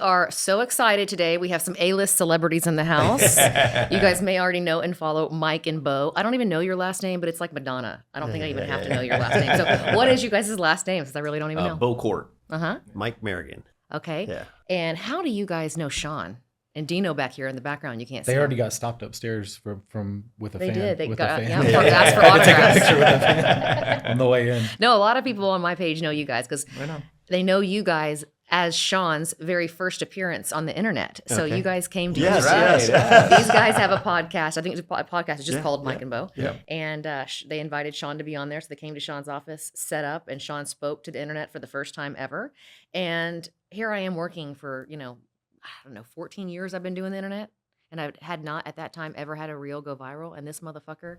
are so excited today. We have some A-list celebrities in the house. You guys may already know and follow Mike and Bo. I don't even know your last name, but it's like Madonna. I don't think I even have to know your last name. So what is you guys' last name? Since I really don't even know. Bo Court. Mike Merrigan. Okay. Yeah. And how do you guys know Sean? And Dino back here in the background, you can't see. They already him. got stopped upstairs from with a They fan. did. They with got a fan. asked for Take a autographs. picture with a fan on the way in. No, a lot of people on my page know you guys because Right on. they know you guys as Sean's very first appearance on the internet. So Okay. you guys came to Yes, Houston. yes. These guys have a podcast. I think it's a podcast. It's just called Mike and Bo. Yeah. And they invited Sean to be on there. So they came to Sean's office, set up, and Sean spoke to the internet for the first time ever. And here I am working for, 14 years I've been doing the internet. And I had not at that time ever had a reel go viral. And this motherfucker,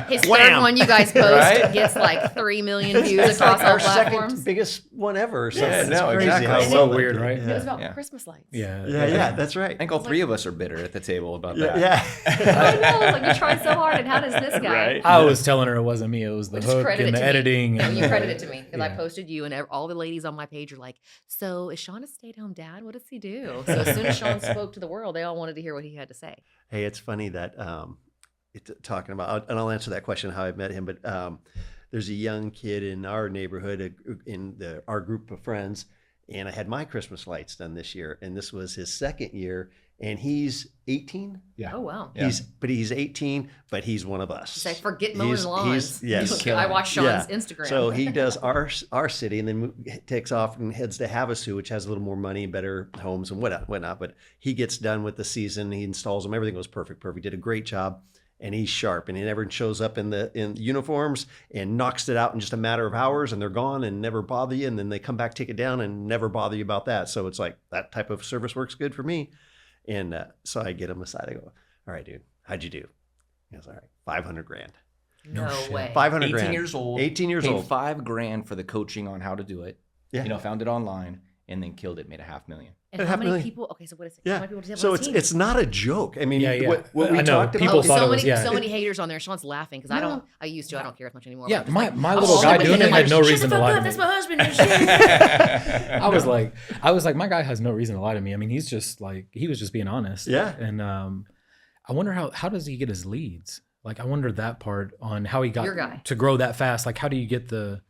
his third Wham! one you guys post Right? gets like 3 million views It's across like all our platforms. second biggest one ever. So Yeah, it's no, crazy exactly. how It's so well weird, that- right? It was about Yeah. Christmas lights. Yeah, that's right. I think all three of us are bitter at the table about that. Yeah. I know, like you tried so hard, and how does this guy? Right. I was telling her it wasn't me. It was the Well, just hook credit and it the to editing. Me. No, and you the- credit it to me because I yeah. posted you, and all the ladies on my page are like, "So is Sean a stay-at-home dad? What does he do?" So as soon as Sean spoke to the world, they all wanted to hear what he had to say. Hey, it's funny that talking about, and I'll answer that question how I met him. But there's a young kid in our neighborhood, our group of friends, and I had my Christmas lights done this year, and this was his second year, and he's 18. Yeah. Oh wow. Yeah. He's 18, but he's one of us. He's like, forget mowing lawns. Yes. I watch Sean's Yeah. Instagram. So he does our city, and then takes off and heads to Havasu, which has a little more money, better homes, and whatnot. But he gets done with the season. He installs them. Everything was perfect. Did a great job, and he's sharp. And he never shows up in uniforms and knocks it out in just a matter of hours, and they're gone and never bother you. And then they come back, take it down, and never bother you about that. So it's like that type of service works good for me. And so I get him aside. I go, "All right, dude, how'd you do?" He goes, "All right, $500,000." no shit. way. 500 grand. 18 years old. 18 years paid old. $5,000 for the coaching on how to do it. Yeah. Found it online and then killed it, made $500,000. And It how happened many to me. people? Okay, so what is it? Yeah. How many people does he have So on his team? it's not a joke. I mean, Yeah. what we I know. talked People about. thought so it was- many, yeah. so many haters on there. Sean's laughing because I don't. I used to. I don't care as much anymore. Yeah, but I'm just my like, little oh, guy somebody doing hit it him had like, no "Shut reason the to fuck lie up, to That's me. my husband. and shit." I was like, my guy has no reason to lie to me. I mean, he's just like, he was just being honest. Yeah. And I wonder how does he get his leads? Like, I wonder that part on how he got Your guy. to grow that fast. Like, how do you get the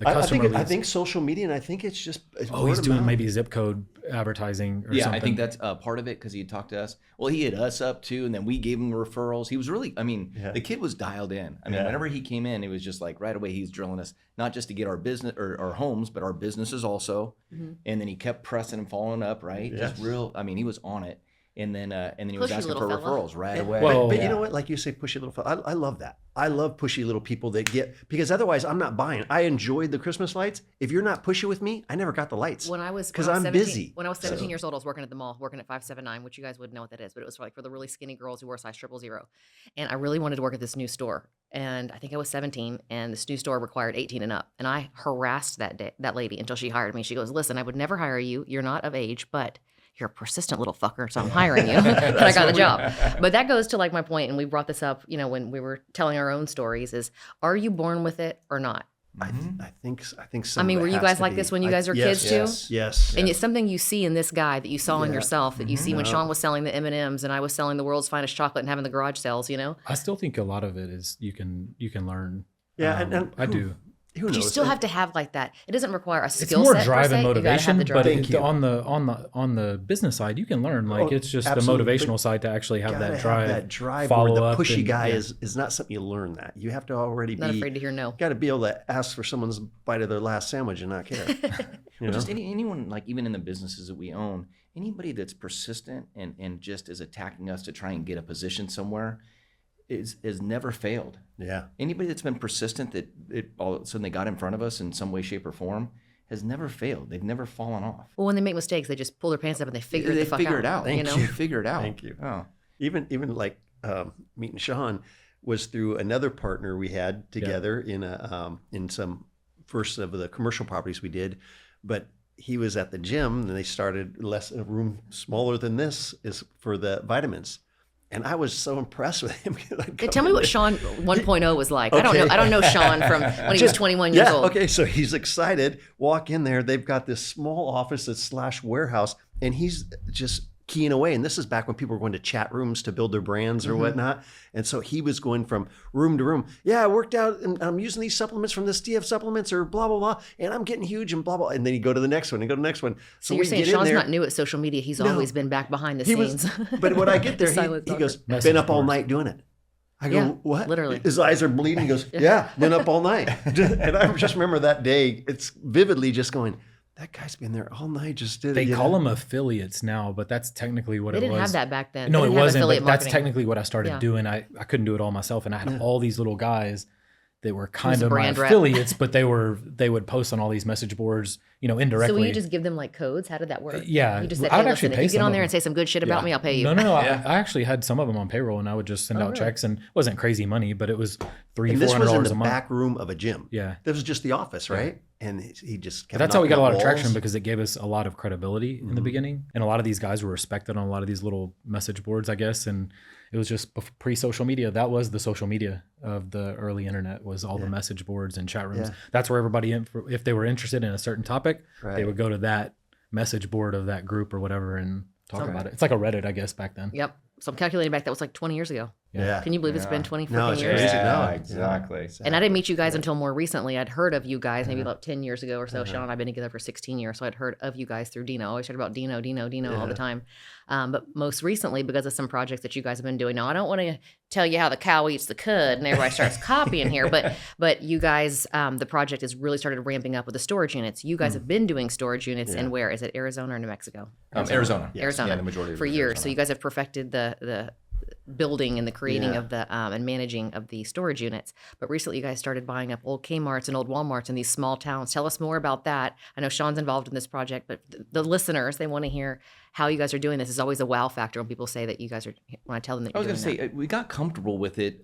I customer think, I leads? think social media, and I think it's just. he's word of doing mouth. maybe zip code advertising or Yeah, something. I think that's part of it because he had talked to us. Well, he hit us up too, and then we gave him referrals. He was really, the kid was dialed in. I mean, whenever he came in, it was just like right away he's drilling us, not just to get our business or our homes, but our businesses also. Mm-hmm. And then he kept pressing and following up, right? Yes. Just real. I mean, he was on it. And then he was Pushy asking for little fella. referrals right away. Well, But yeah. you know what? Like you say, pushy little fella. I love that. I love pushy little people that get, because otherwise I'm not buying. I enjoyed the Christmas lights. If you're not pushy with me, I never got the lights. When I was 'Cause when I was I'm 17 busy. When I was 17 So- years old, I was working at the mall, working at 579, which you guys wouldn't know what that is, but it was for the really skinny girls who wore size 000. And I really wanted to work at this new store. And I think I was 17, and this new store required 18 and up. And I harassed that lady until she hired me. She goes, "Listen, I would never hire you. You're not of age, but you're a persistent little fucker, so I'm hiring you." And I got the job. But that goes to like my point, and we brought this up, when we were telling our own stories, is are you born with it or not? I think some I mean, of it were you has guys to like be. this when you guys were yes, kids too? Yes. And it's something you see in this guy that you saw in yourself, that you see when Sean was selling the M&Ms and I was selling the world's finest chocolate and having the garage sales, I still think a lot of it is you can learn. Yeah, and I do. Who But you knows? still have to have like that. It doesn't require a It's skill more set drive per se. and You gotta have motivation, the drive. but Thank you. on the business side, you can learn. Like, Oh, it's just absolutely. the motivational side to actually have Gotta that drive. That drive follow where the up pushy and- guy yeah. is not something you learn. That you have to already Not be afraid to hear no. Got to be able to ask for someone's bite of their last sandwich and not care. You Well, know? just anyone, like even in the businesses that we own, anybody that's persistent and just is attacking us to try and get a position somewhere is never failed. Yeah. Anybody that's been persistent that all of a sudden they got in front of us in some way, shape, or form has never failed. They've never fallen off. Well, when they make mistakes, they just pull their pants up and they figure They the fuck figure out. it out. Thank you know? you. They figure it out. Thank you. Oh. Even like meeting Sean was through another partner we had together in some first of the commercial properties we did, but he was at the gym and they started a room smaller than this is for the vitamins. And I was so impressed with him. Hey, tell me what Sean 1.0 was like. I don't know. I don't know Sean from when he was 21 years old. Okay, so he's excited. Walk in there. They've got this small office that's / warehouse, and he's just keying away. And this is back when people were going to chat rooms to build their brands or whatnot. And so he was going from room to room. Yeah, I worked out and I'm using these supplements from this DF supplements or blah, blah, blah. And I'm getting huge and blah, blah. And then you go to the next one and go to the next one. So you're saying Sean's not new at social media. He's always been back behind the scenes. But when I get there, he goes, been up all night doing it. I go, what? Literally. His eyes are bleeding. He goes, yeah, been up all night. And I just remember that day. It's vividly just going, that guy's been there all night, just did it. They call them affiliates now, but that's technically what They it didn't was. have that back then. No, They it didn't have wasn't. But affiliate that's marketing. technically what I started doing. I couldn't do it all myself, and I had all these little guys that were kind Who's of my brand rep? affiliates, but they would post on all these message boards, indirectly. So will you just give them like codes? How did that work? Yeah, You just said, I hey, would actually listen, pay if you get some on of there and them. say some good shit about me, I'll pay you. No. I actually had some of them on payroll, and I would just send out really? checks, and it wasn't crazy money, but it was And this was in $300-400 the a month. back room of a gym. Yeah. This was just the office, right? And he just kept That's how we got a knocking lot of up traction walls. because it gave us a lot of credibility in the beginning. And a lot of these guys were respected on a lot of these little message boards, I guess. And it was just pre-social media. That was the social media of the early internet, was all the message boards and chat rooms. Yeah. That's where everybody, if they were interested in a certain topic, they Right. would go to that message board of that group or whatever and talk about it. It's like a Reddit, I guess, back then. Yep. So I'm calculating back. That was like 20 years ago. Yeah. Can you believe it's been 20 No, freaking it's years? crazy. Yeah, No, exactly. And I didn't meet you guys until more recently. I'd heard of you guys maybe about 10 years ago or so. Sean and I have been together for 16 years. So I'd heard of you guys through Dino. I always heard about Dino all the time. But most recently, because of some projects that you guys have been doing. Now, I don't want to tell you how the cow eats the cud and everybody starts copying here. But you guys, the project has really started ramping up with the storage units. You guys have been doing storage units in where? Is it Arizona or New Mexico? Arizona. Arizona. Yeah, the majority of for it is years. Arizona. So you guys have perfected the building and the creating of the and managing of the storage units. But recently you guys started buying up old Kmart's and old Walmart's in these small towns. Tell us more about that. I know Sean's involved in this project, but the listeners, they want to hear how you guys are doing this. It's always a wow factor when people say that you guys are, when I tell them that I you're was going doing to say, we got comfortable with it,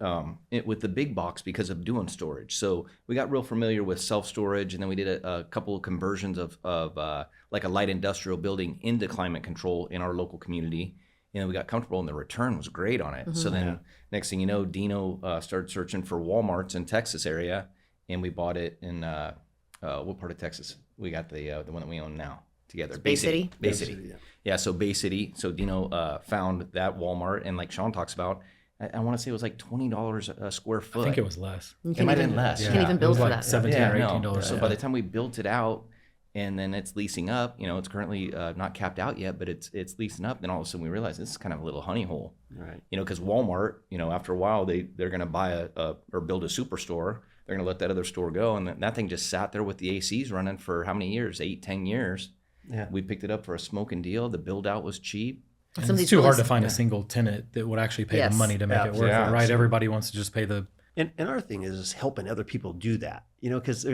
with the big box because of doing storage. So we got real familiar with self-storage, and then we did a couple of conversions of like a light industrial building into climate control in our local community. We got comfortable, and the return was great on it. So then next thing you know, Dino started searching for Walmarts in Texas area, and we bought it in what part of Texas? We got the one that we own now together. Bay City? Bay City. Yeah, so Bay City. So Dino found that Walmart, and like Sean talks about, I want to say it was like $20 a square foot. I think it was less. You It can't might have even, been less. you can't even It build was for like that. $17 or $18. So by the time we built it out, and then it's leasing up, it's currently not capped out yet, but it's leasing up. Then all of a sudden we realize this is kind of a little honey hole, Right. Because Walmart, after a while they're going to buy or build a superstore. They're going to let that other store go, and that thing just sat there with the ACs running for how many years? 8-10 years. Yeah. We picked it up for a smoking deal. The build out was cheap. And Some of it's these too hard really- to find a single tenant that would actually pay Yes. the money to make it worth Yeah, it, right? absolutely. Everybody wants to just pay the And our thing is helping other people do that, because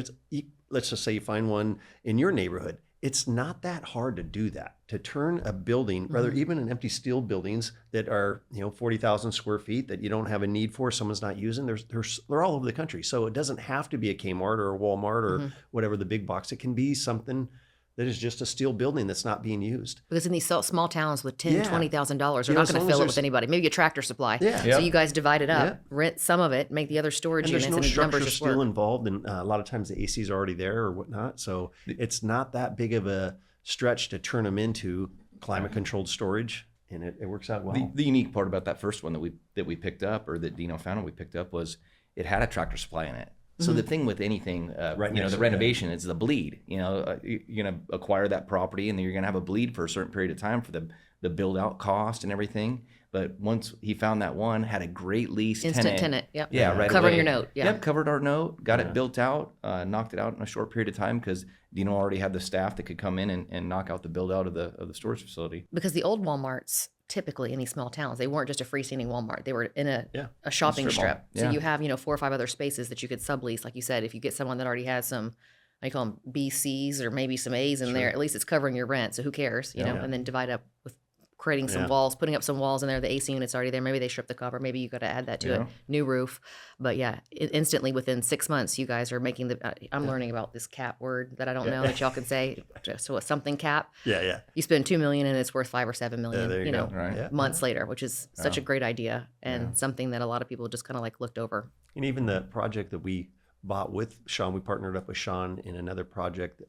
let's just say you find one in your neighborhood. It's not that hard to do that, to turn a building, rather even in empty steel buildings that are, 40,000 square feet that you don't have a need for, someone's not using. They're all over the country. So it doesn't have to be a Kmart or a Walmart or whatever the big box. It can be something that is just a steel building that's not being used. Because in these small towns with $10,000, Yeah. $20,000, they're You know, not as going to long fill as it with there's- anybody. Maybe a tractor supply. Yeah. So you guys divide it up, rent some of it, make the other storage And there's units, no and the structural numbers just steel work. involved, and a lot of times the AC is already there or whatnot. So it's not that big of a stretch to turn them into climate-controlled storage, and it works out well. The unique part about that first one that we picked up, or that Dino found and we picked up, was it had a tractor supply in it. So the thing with anything, Right next the to it, renovation is the bleed. You're going to acquire that property, and then you're going to have a bleed for a certain period of time for the build out cost and everything. But once he found that one, had a great lease Instant tenant. Yep. Yeah, right Covering away. your note. Yeah. Yep, covered our note, got it built out, knocked it out in a short period of time because Dino already had the staff that could come in and knock out the build out of the storage facility. Because the old Walmarts, typically in these small towns, they weren't just a freestanding Walmart. They were in a shopping Strip mall. strip. So Yeah. you have, 4 or 5 other spaces that you could sublease. Like you said, if you get someone that already has some, I call them BCs or maybe some A's in there, at least it's covering your rent. So who cares, and then divide up with creating some Yeah. walls, putting up some walls in there. The AC unit's already there. Maybe they stripped the copper. Maybe you got to add that to it. New roof. But yeah, instantly within 6 months, you guys are making I'm learning about this cap word that I don't know that y'all can say. So a something cap. Yeah. You spend 2 million and it's worth 5 or 7 million, there you know, go. Right. Yeah. months later, which is such a great idea and something that a lot of people just kind of like looked over. And even the project that we bought with Sean, we partnered up with Sean in another project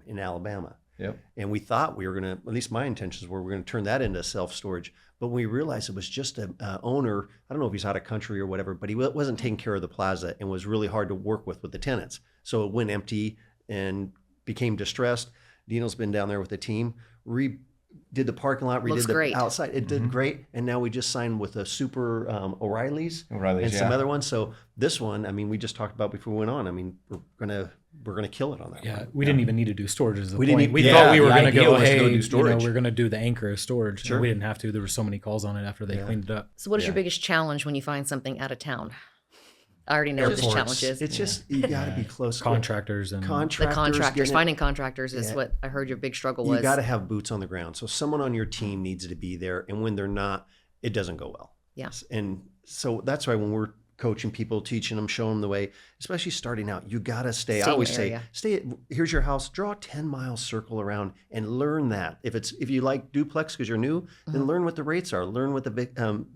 in Alabama. Yep. And we thought we were going to, at least my intentions were, we're going to turn that into self-storage. But we realized it was just an owner, I don't know if he's out of country or whatever, but he wasn't taking care of the plaza and was really hard to work with the tenants. So it went empty and became distressed. Dino's been down there with the team, did the parking lot, Looks redid the great. outside. It did great. And now we just signed with a super O'Reilly's and some yeah. other ones. So this one, I mean, we just talked about before we went on. I mean, we're gonna kill it on that Yeah, one. we didn't even need to do storage as a We point. didn't- We yeah, thought we were the going to idea go, was to hey, go do you know, storage. we're going to do the anchor as storage. Sure. And we didn't have to. There were so many calls on it after they cleaned it up. So what is your Yeah. biggest challenge when you find something out of town? I already know what this Airports. challenge is. It's just, you got to be close. Contractors and The Contractors. contractors, getting it- finding contractors is Yeah. what I heard your big struggle You was. got to have boots on the ground. So someone on your team needs to be there. And when they're not, it doesn't go well. Yeah. And so that's why when we're coaching people, teaching them, showing them the way, especially starting out, you got to stay. Stay I in always the say, area. here's your house, draw a 10-mile circle around and learn that. If you like duplex because you're new, then learn what the rates are, learn what the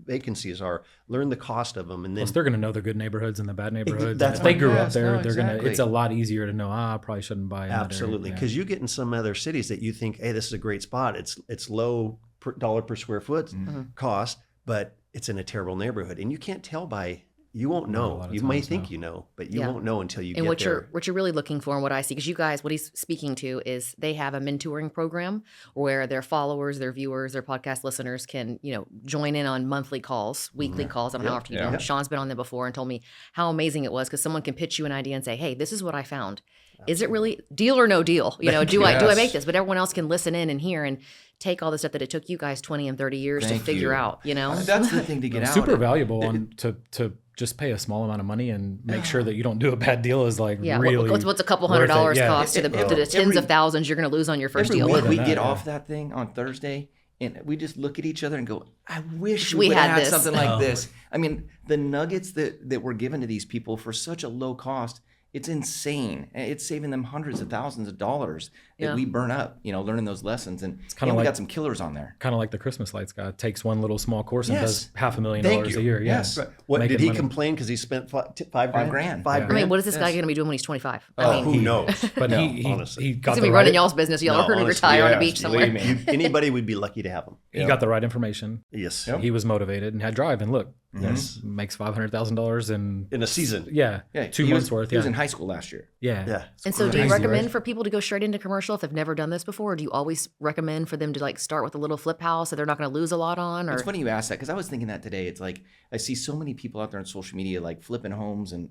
vacancies are, learn the cost of them. And then plus they're going to know the good neighborhoods and the bad neighborhoods. That's If they my grew guess. up there, No, they're going to, exactly. it's a lot easier to know, I probably shouldn't buy in that area. absolutely. Yeah. Because you get in some other cities that you think, hey, this is a great spot. It's low dollar per square foot cost, but it's in a terrible neighborhood. And you can't tell by, you won't a know. lot of You may times, think no. you know, but you Yeah. won't know until you and get what there. you're really looking for and what I see, because you guys, what he's speaking to is they have a mentoring program where their followers, their viewers, their podcast listeners can, join in on monthly calls, weekly calls. I don't know how often you do them. Sean's been on there before and told me how amazing it was because someone can pitch you an idea and say, hey, this is what I found. Is it really deal or no deal? Do I make this? But everyone else can listen in and hear and take all the stuff that it took you guys 20 and 30 years Thank to figure you. out, That's the thing to get out. super of. valuable to just pay a small amount of money and make sure that you don't do a bad deal is like Yeah, really what's a couple worth it. $100 Yeah. cost to the tens Every- of thousands you're going to lose on your first Every deal? week than we that, get yeah. off that thing on Thursday and we just look at each other and go, I wish We we had had this. something like this. I mean, the nuggets that were given to these people for such a low cost, it's insane. It's saving them hundreds of thousands of dollars that Yeah. we burn up, learning those lessons. And kinda we like- got some killers on there. Kind of like the Christmas lights guy takes one little small course and Yes. does $500,000 Thank a you. year. Yes. Yeah. What Making did he money. complain because he spent $5 grand? $5 I grand. mean, what is this guy Yes. going to be doing when he's 25? Oh, I mean, who knows? But No, he honestly. got he's the going to be right, running y'all's business. Y'all No, are going to honestly, retire on a yes, beach somewhere. believe me. Anybody would be lucky to have him. he got the right information. Yes. Yep. He was motivated and had drive. And look, Yes. makes $500,000 in In a season. yeah, Yeah, 2 he months was, worth. He was Yeah, in high school last year. yeah. Yeah. And so, do you Crazy, recommend right? for people to go straight into commercial if they've never done this before? Or do you always recommend for them to like start with a little flip house that they're not going to lose a lot on? Or It's funny you asked that because I was thinking that today. It's like I see so many people out there on social media like flipping homes and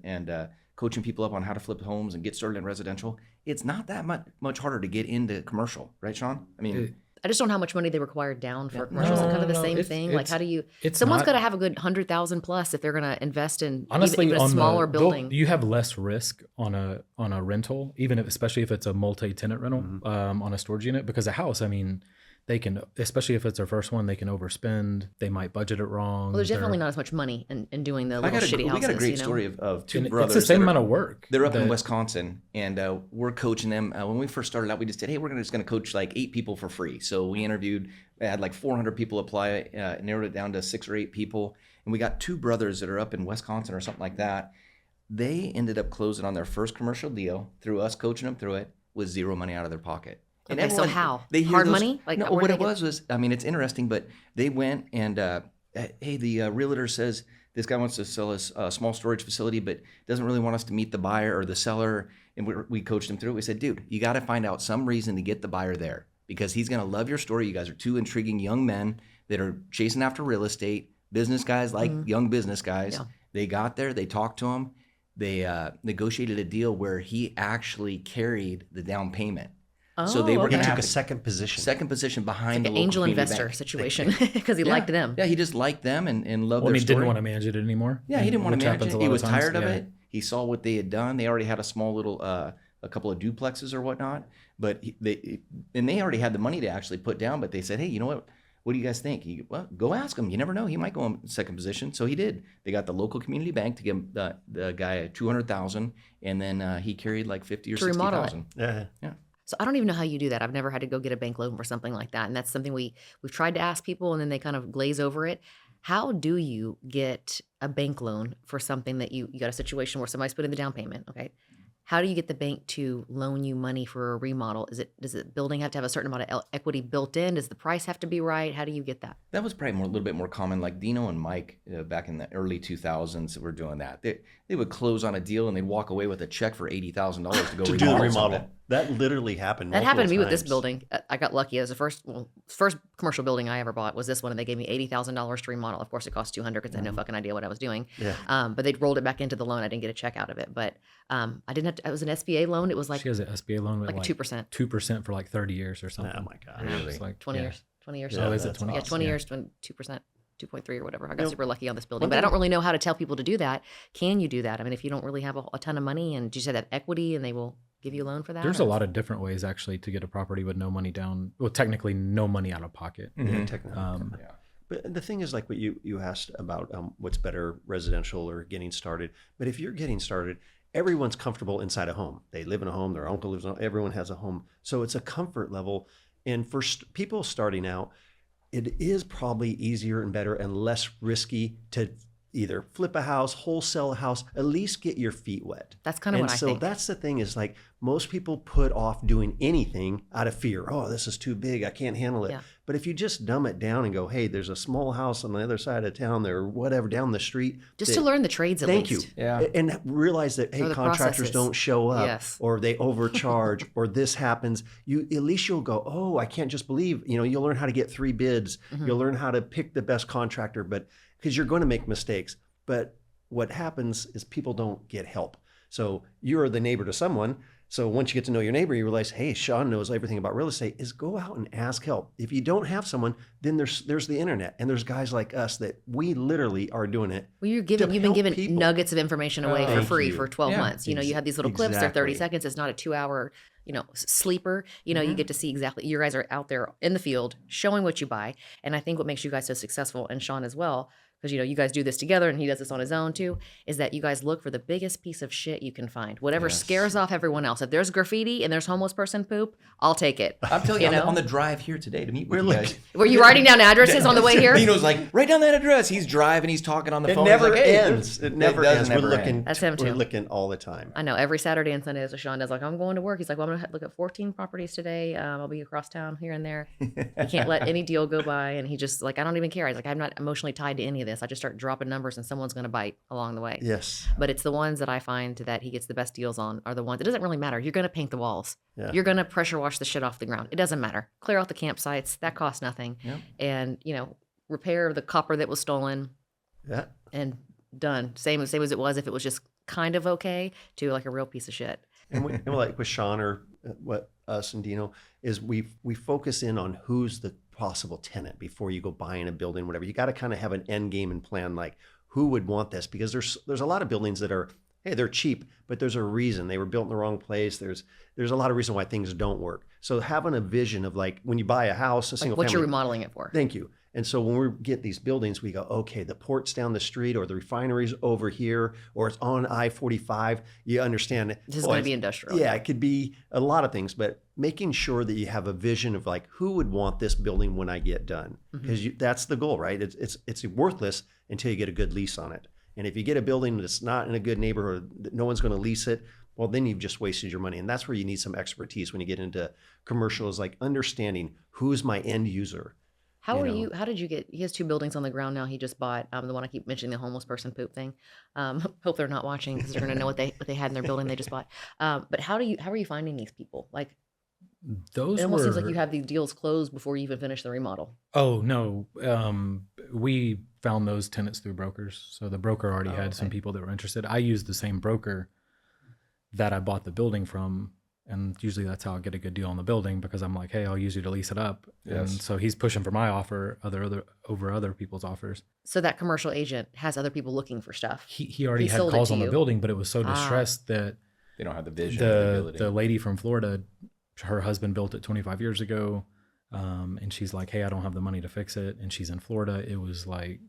coaching people up on how to flip homes and get started in residential. It's not that much harder to get into commercial, right, Sean? I mean, I just don't know how much money they require down for commercial. Is it kind of the No, same it's- thing? Like, it's- how do you? it's Someone's not- got to have a good 100,000 plus if they're going to invest in Honestly, even a on smaller the, building. you have less risk on a rental, even if, especially if it's a multi-tenant rental on a storage unit, because a house, I mean, they can, especially if it's their first one, they can overspend. They might budget it wrong. Well, there's They're- definitely not as much money in doing the I little got shitty we houses. got a great you know? story of two and brothers. it's the same that are- amount of work. They're up in that- Wisconsin, and we're coaching them. When we first started out, we just said, "Hey, we're just going to coach like 8 people for free." So we interviewed, had like 400 people apply, narrowed it down to 6 or 8 people, and we got 2 brothers that are up in Wisconsin or something like that. They ended up closing on their first commercial deal through us coaching them through it with zero money out of their pocket. And Okay, so everyone- how? they hear Hard those- money? Like, no, where what do it they get- was, I mean, it's interesting, but they went and, hey, the realtor says this guy wants to sell us a small storage facility, but doesn't really want us to meet the buyer or the seller. And we coached him through it. We said, dude, you got to find out some reason to get the buyer there because he's going to love your story. You guys are 2 intriguing young men that are chasing after real estate, business guys like young business guys. Yeah. They got there, they talked to him, they negotiated a deal where he actually carried the down payment. So they were okay. going He to took a second position. second position behind Like the an local angel community investor bank. situation because he liked them. Yeah, he just liked them and loved Well, I their mean, story. didn't want to manage it anymore. Yeah, he didn't want which to manage happens it. a He lot was of times. tired of Yeah. it. He saw what they had done. They already had a small little, a couple of duplexes or whatnot, but they already had the money to actually put down. But they said, hey, you know what? what do you guys think? Well, go ask him. You never know. He might go in second position. So he did. They got the local community bank to give the guy $200,000, and then he carried like 50 or To remodel it. 60,000. Yeah. So I don't even know how you do that. I've never had to go get a bank loan for something like that. And that's something we've tried to ask people, and then they kind of glaze over it. How do you get a bank loan for something that you got a situation where somebody's putting the down payment? Okay. How do you get the bank to loan you money for a remodel? Does the building have to have a certain amount of equity built in? Does the price have to be right? How do you get that? That was probably a little bit more common. Like Dino and Mike back in the early 2000s were doing that. They would close on a deal and they'd walk away with a check for $80,000 to go To do the remodel remodel. something. That literally happened. That happened to me with this times. building. I got lucky. It was the first commercial building I ever bought was this one, and they gave me $80,000 to remodel. Of course, it cost $200 because I had no fucking idea what I was doing. Yeah. But they'd rolled it back into the loan. I didn't get a check out of it, but I didn't have to. It was an SBA loan. It was like She has an SBA loan with like like 2%. 2% for like 30 years or something. Oh my God. Really? It's like 20 yeah. years. 20 years. Yeah, Oh, is it that's 20? Yeah, awesome. 20 Yeah. years, 2%, 2.3 or whatever. I got Nope. super lucky on this building, One but I thing- don't really know how to tell people to do that. Can you do that? I mean, if you don't really have a ton of money and you just have equity and they will give you a loan for that? There's or- a lot of different ways actually to get a property with no money down. Well, technically no money out of pocket. Yeah, Mhm. technically. Yeah. But the thing is, like what you asked about what's better, residential or getting started. But if you're getting started, everyone's comfortable inside a home. They live in a home. Their uncle lives in a home. Everyone has a home. So it's a comfort level. And for people starting out, it is probably easier and better and less risky to either flip a house, wholesale a house, at least get your feet wet. That's kind of what I so think. that's the thing is like most people put off doing anything out of fear. Oh, this is too big. I can't handle it. Yeah. But if you just dumb it down and go, hey, there's a small house on the other side of town there, or whatever, down the street. Just to learn the trades at Thank least. you. Yeah. And realize that, hey, Or the contractors processes. don't show up Yes. or they overcharge or this happens. At least you'll go, oh, I can't just believe, you'll learn how to get 3 bids. Mm-hmm. You'll learn how to pick the best contractor, but because you're going to make mistakes. But what happens is people don't get help. So you're the neighbor to someone. So once you get to know your neighbor, you realize, hey, Sean knows everything about real estate, is go out and ask help. If you don't have someone, then there's the internet. And there's guys like us that we literally are doing it. Well, you've to been help given people. nuggets of information away for Thank free you. for 12 Yeah. months. You have these little clips. They're 30 Exactly. seconds. It's not a 2-hour, sleeper. You get to see exactly. You guys are out there in the field showing what you buy. And I think what makes you guys so successful, and Sean as well, because you guys do this together and he does this on his own too, is that you guys look for the biggest piece of shit you can find. Whatever Yes. scares off everyone else. If there's graffiti and there's homeless person poop, I'll take it. I'm telling you, You know? on the drive here today to meet with We're you guys. Were you writing down addresses on the way here? Dino's like, write down that address. He's driving. He's talking on the It phone. never He's like, hey, ends. It never does ends. never We're looking. end. That's him We're too. looking all the time. I know every Saturday and Sunday, so Sean does like, I'm going to work. He's like, well, I'm going to look at 14 properties today. I'll be across town here and there. You can't let any deal go by. And he just like, I don't even care. He's like, I'm not emotionally tied to any of this. I just start dropping numbers and someone's going to bite along the way. Yes. But it's the ones that I find that he gets the best deals on are the ones, it doesn't really matter. You're going to paint the walls. Yeah. You're going to pressure wash the shit off the ground. It doesn't matter. Clear out the campsites. That costs nothing. Yep. And, repair the copper that was stolen Yeah. and done. Same as it was if it was just kind of okay to like a real piece of shit. And like with Sean or what us and Dino is we focus in on who's the possible tenant before you go buying a building, whatever. You got to kind of have an end game and plan, like who would want this, because there's a lot of buildings that are, hey, they're cheap, but there's a reason they were built in the wrong place. There's a lot of reason why things don't work. So having a vision of like when you buy a house, a Like single what you're family. remodeling it for. Thank you. And so when we get these buildings, we go, okay, the port's down the street or the refinery's over here or it's on I-45. You understand it. This is going to be industrial. Yeah, it could be a lot of things, but making sure that you have a vision of like, who would want this building when I get done? Because that's the goal, right? It's worthless until you get a good lease on it. And if you get a building that's not in a good neighborhood, that no one's going to lease it, well, then you've just wasted your money. And that's where you need some expertise when you get into commercial, is like understanding who's my end user. How You know. how did you get, he has 2 buildings on the ground now. He just bought the one I keep mentioning, the homeless person poop thing. Hope they're not watching because they're going to know what they had in their building they just bought. But how are you finding these people? Like, Those it almost were seems like you have these deals closed before you even finish the remodel. Oh no, we found those tenants through brokers. So the broker already had some okay. people that were interested. I used the same broker that I bought the building from, and usually that's how I get a good deal on the building, because I'm like, hey, I'll use you to lease it up. Yes. And so he's pushing for my offer over other people's offers. So that commercial agent has other people looking for stuff. He already He had sold it calls to on the you. building, but it was so distressed that They don't have the vision or the ability. the lady from Florida, her husband built it 25 years ago. And she's like, hey, I don't have the money to fix it. And she's in Florida. It was like,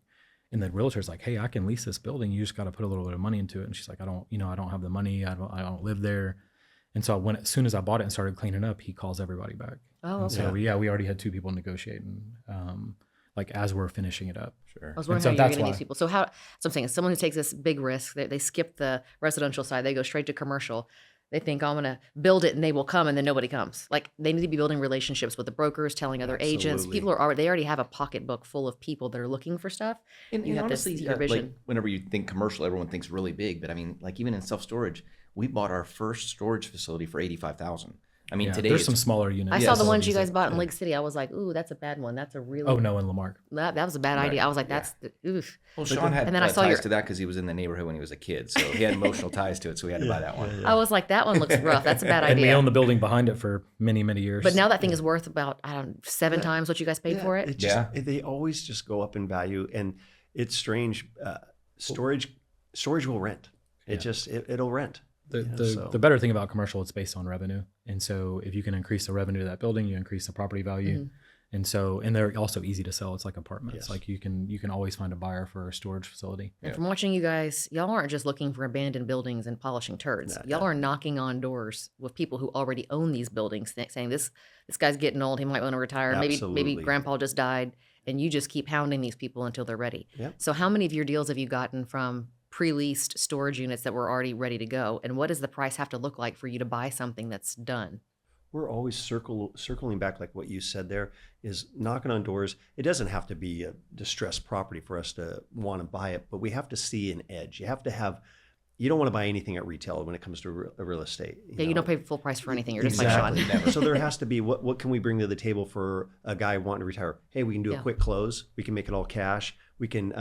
and the realtor's like, hey, I can lease this building. You just got to put a little bit of money into it. And she's like, I don't have the money. I don't live there. And so as soon as I bought it and started cleaning up, he calls everybody back. Oh, okay. So we already had 2 people negotiating, like as we're finishing it up. Sure. I was wondering how you're getting these people. So so I'm saying, someone who takes this big risk, they skip the residential side, they go straight to commercial. They think, oh, I'm going to build it and they will come, and then nobody comes. Like, they need to be building relationships with the brokers, telling other agents. Absolutely. People they already have a pocketbook full of people that are looking for stuff. And You have honestly, this your vision. like whenever you think commercial, everyone thinks really big. But I mean, like even in self-storage, we bought our first storage facility for $85,000. I mean, Yeah, today there's it's some smaller units. I saw the Yes. ones you guys bought in Lake City. I was like, ooh, that's a bad one. That's a really Oh, no, in Lamarck. that was a bad idea. I was like, that's the oof. Well, Sean had And then I saw ties your- to that because he was in the neighborhood when he was a kid, so he had emotional ties to it. So we had to buy that one. I was like, that one looks rough. That's a bad And we idea. owned the building behind it for many, many years. But now that thing is worth about 7 times what you guys paid for it. They always just go up in value, and it's strange. Storage will rent. It'll rent. The better thing about commercial, it's based on revenue. And so if you can increase the revenue of that building, you increase the property value. Mm-hmm. And they're also easy to sell. It's like apartments. Yes. Like you can always find a buyer for a storage facility. And from watching you guys, y'all aren't just looking for abandoned buildings and polishing turds. Y'all are knocking on doors with people who already own these buildings, saying this guy's getting old. He might want to retire. Maybe Absolutely. grandpa just died, and you just keep hounding these people until they're ready. Yep. So how many of your deals have you gotten from pre-leased storage units that were already ready to go? And what does the price have to look like for you to buy something that's done? We're always circling back, like what you said there, is knocking on doors. It doesn't have to be a distressed property for us to want to buy it, but we have to see an edge. You don't want to buy anything at retail when it comes to real estate. You don't pay full price for anything. You're just like Sean. Exactly. So there has to be, what can we bring to the table for a guy wanting to retire? Hey, we can do a quick close. We can make it all cash. We can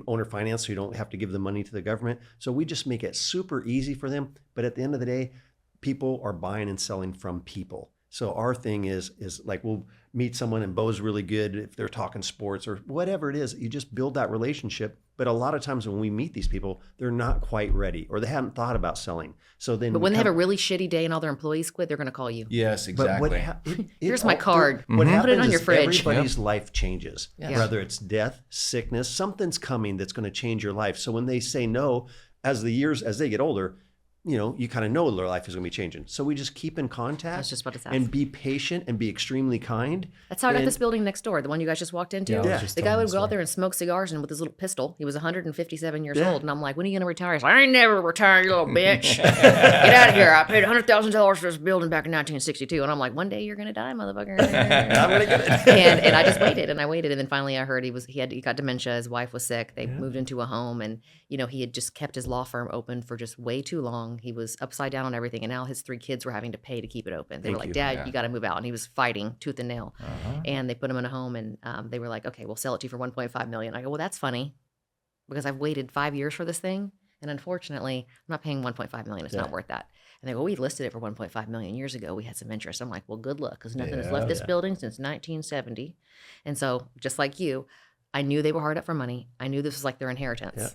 owner finance, so you don't have to give the money to the government. So we just make it super easy for them. But at the end of the day, people are buying and selling from people. So our thing is like, we'll meet someone and Bo's really good if they're talking sports or whatever it is. You just build that relationship. But a lot of times when we meet these people, they're not quite ready, or they haven't thought about selling. So then, But when they have a really shitty day and all their employees quit, they're going to call you. Yes, but exactly. Here's my card. What Put happens it on your is fridge. everybody's life changes. Yeah. Whether it's death, sickness, something's coming that's going to change your life. So when they say no, as they get older, you kind of know their life is going to be changing. So we just keep in contact. I was just about to say. And be patient and be extremely kind. That's how I got this building next door, the one you guys just walked into. Yeah, I was just The guy telling would the go out story. there and smoke cigars and with his little pistol. He was 157 years Yeah. old. And I'm like, when are you going to retire? He's like, I ain't never retire, you little bitch. Get out of here. I paid $100,000 for this building back in 1962. And I'm like, one day you're going to die, motherfucker. I'm going to get it. and I just waited and I waited. And then finally I heard he got dementia. His wife was sick. They moved into a home, and, he had just kept his law firm open for just way too long. He was upside down on everything. And now his 3 kids were having to pay to keep it open. They were like, Dad, you got to move out. And he was fighting tooth and nail. And they put him in a home, and they were like, okay, we'll sell it to you for $1.5 million. I go, well, that's funny because I've waited 5 years for this thing. And unfortunately, I'm not paying $1.5 million. It's not worth that. And they go, we listed it for $1.5 million years ago. We had some interest. I'm like, well, good luck, because nothing has left this building since 1970. And so just like you, I knew they were hard up for money. I knew this was like their inheritance. Yeah.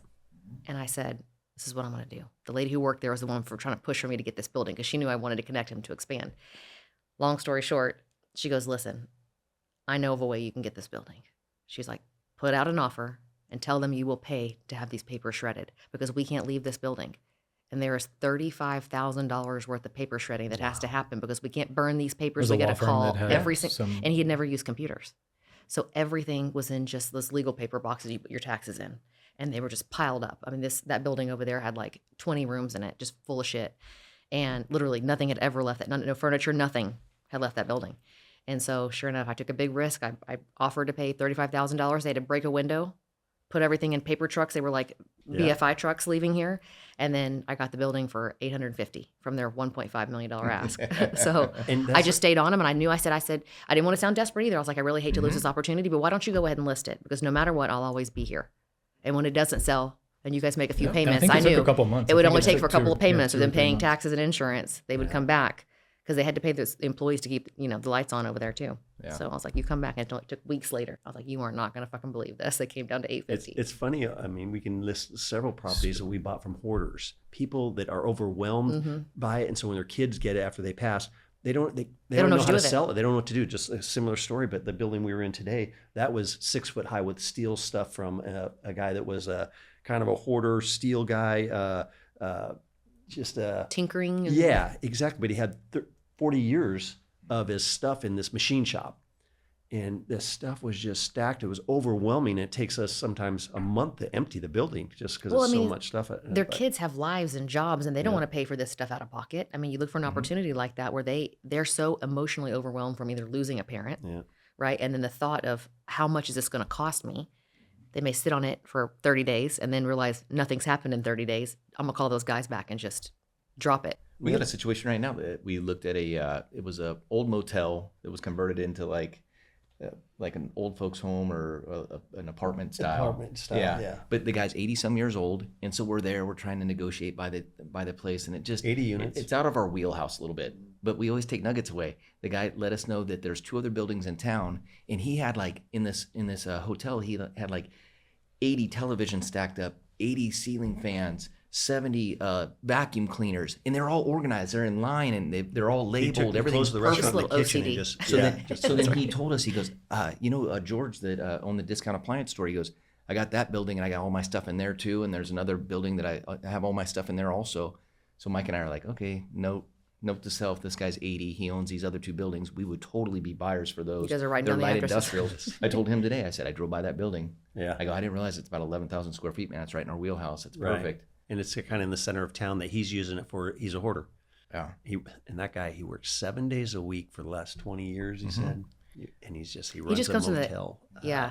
And I said, this is what I'm going to do. The lady who worked there was the one for trying to push for me to get this building because she knew I wanted to connect him to expand. Long story short, she goes, listen, I know of a way you can get this building. She's like, put out an offer and tell them you will pay to have these papers shredded because we can't leave this building. And there is $35,000 worth of paper shredding that has to happen because we can't burn these papers. There's We a got law to firm call that had every single, some- and he had never used computers. So everything was in just those legal paper boxes you put your taxes in. And they were just piled up. I mean, that building over there had like 20 rooms in it, just full of shit. And literally nothing had ever left that, no furniture, nothing had left that building. And so sure enough, I took a big risk. I offered to pay $35,000. They had to break a window, put everything in paper trucks. They were like BFI trucks leaving here. And then I got the building for $850 from their $1.5 million ask. So I just stayed on them. And I said, I didn't want to sound desperate either. I was like, I really hate to lose this opportunity, but why don't you go ahead and list it? Because no matter what, I'll always be here. And when it doesn't sell and you guys make a few payments, think I it took knew a couple months. it I would think only it take took for a couple of payments of them 2 or 3 paying months. taxes and insurance. They would come back because they had to pay the employees to keep, the lights on over there too. Yeah. So I was like, you come back. And it took weeks later. I was like, you are not going to fucking believe this. They came down to $850. It's funny. I mean, we can list several properties that we bought from hoarders, people that are overwhelmed by it. And so when their kids get it after they pass, they don't know know what to how do to with it. sell it. They don't know what to do. Just a similar story, but the building we were in today, that was 6 foot high with steel stuff from a guy that was a kind of a hoarder steel guy, just Tinkering. And, yeah, exactly. But he had 40 years of his stuff in this machine shop. And this stuff was just stacked. It was overwhelming. It takes us sometimes a month to empty the building just because there's so much stuff. Their kids have lives and jobs, and they don't want to pay for this stuff out of pocket. I mean, you look for an Mm-hmm. opportunity like that where they're so emotionally overwhelmed from either losing a parent, right? And then the thought of how much is this going to cost me? They may sit on it for 30 days and then realize nothing's happened in 30 days. I'm going to call those guys back and just drop it. We got a situation right now that we looked at it was a old motel that was converted into like an old folks home or an apartment style. Yeah. But the guy's 80 some years old. And so we're trying to negotiate by the place, and it just 80 units. It's out of our wheelhouse a little bit, but we always take nuggets away. The guy let us know that there's 2 other buildings in town, and he had like in this hotel, he had like 80 televisions stacked up, 80 ceiling fans, 70 vacuum cleaners, and they're all organized. They're in line, and they're all labeled. Everything's the perfect. restaurant in the kitchen. OCD. And So then he told us, he goes, George that owned the discount appliance store, he goes, I got that building and I got all my stuff in there too. And there's another building that I have all my stuff in there also. So Mike and I are like, okay, note to self, this guy's 80. He owns these other 2 buildings. We would totally be buyers for those. You guys are writing They're down the light addresses. industrials. I told him today, I said, I drove by that building. Yeah. I go, I didn't realize it's about 11,000 square feet, man. It's right in our wheelhouse. It's Right. perfect. And it's kind of in the center of town that he's using it for. He's a hoarder. Yeah. And that guy, he worked 7 days a week for the last 20 years, he said. And he runs just a comes from motel.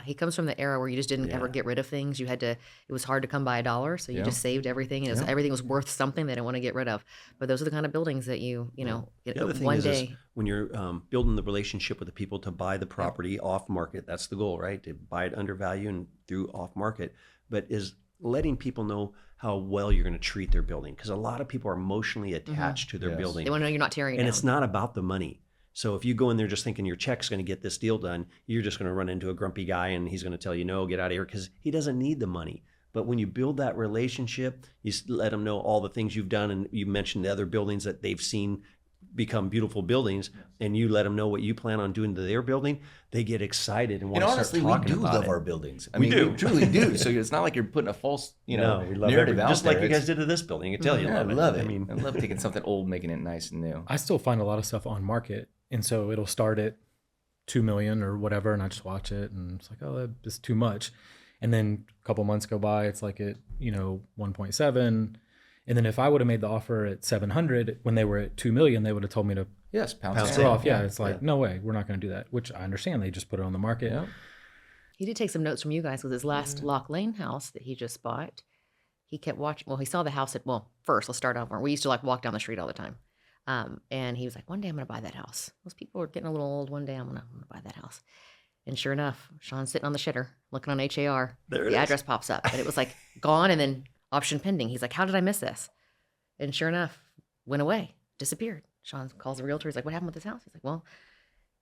he comes from the era where you just didn't ever get rid of things. It was hard to come by $1, so you just saved everything, and everything was worth something they didn't want to get rid of. But those are the kind of buildings that you know, The other thing one is day. when you're building the relationship with the people to buy the property off market, that's the goal, right? To buy it under value and through off market, but is letting people know how well you're going to treat their building, because a lot of people are emotionally attached to their building. They want to know you're not tearing it And down. it's not about the money. So if you go in there just thinking your check's going to get this deal done, you're just going to run into a grumpy guy and he's going to tell you, no, get out of here, because he doesn't need the money. But when you build that relationship, you let them know all the things you've done. And you mentioned the other buildings that they've seen become beautiful buildings, and you let them know what you plan on doing to their building, they get excited and want to honestly, start talking we do about love it. our buildings. I We mean, do. we truly do. So it's not like you're putting a false, We love narrative out just there. like you guys did to this building. I can tell you I love it. love it. I mean, I love taking something old, making it nice and new. I still find a lot of stuff on market, and so it'll start at 2 million or whatever, and I just watch it, and it's like, oh, that's too much. And then a couple months go by, it's like at 1.7, and then if I would have made the offer at 700 when they were at 2 million, they would have told me to Yes, pound Pound sand. throw off. Yeah, it's Yeah. like, no way, we're not going to do that. Which I understand, they just put it on the market. Yeah. He did take some notes from you guys with his last Lock Lane house that he just bought. He kept watching. Well, he saw the house first, let's start over. We used to walk down the street all the time. And he was like, one day I'm going to buy that house. Those people are getting a little old. One day I'm going to buy that house. And sure enough, Sean's sitting on the shitter looking on HAR. There it the is. address pops up. And it was like gone and then option pending. He's like, how did I miss this? And sure enough, went away, disappeared. Sean calls the realtor. He's like, what happened with this house? He's like, well,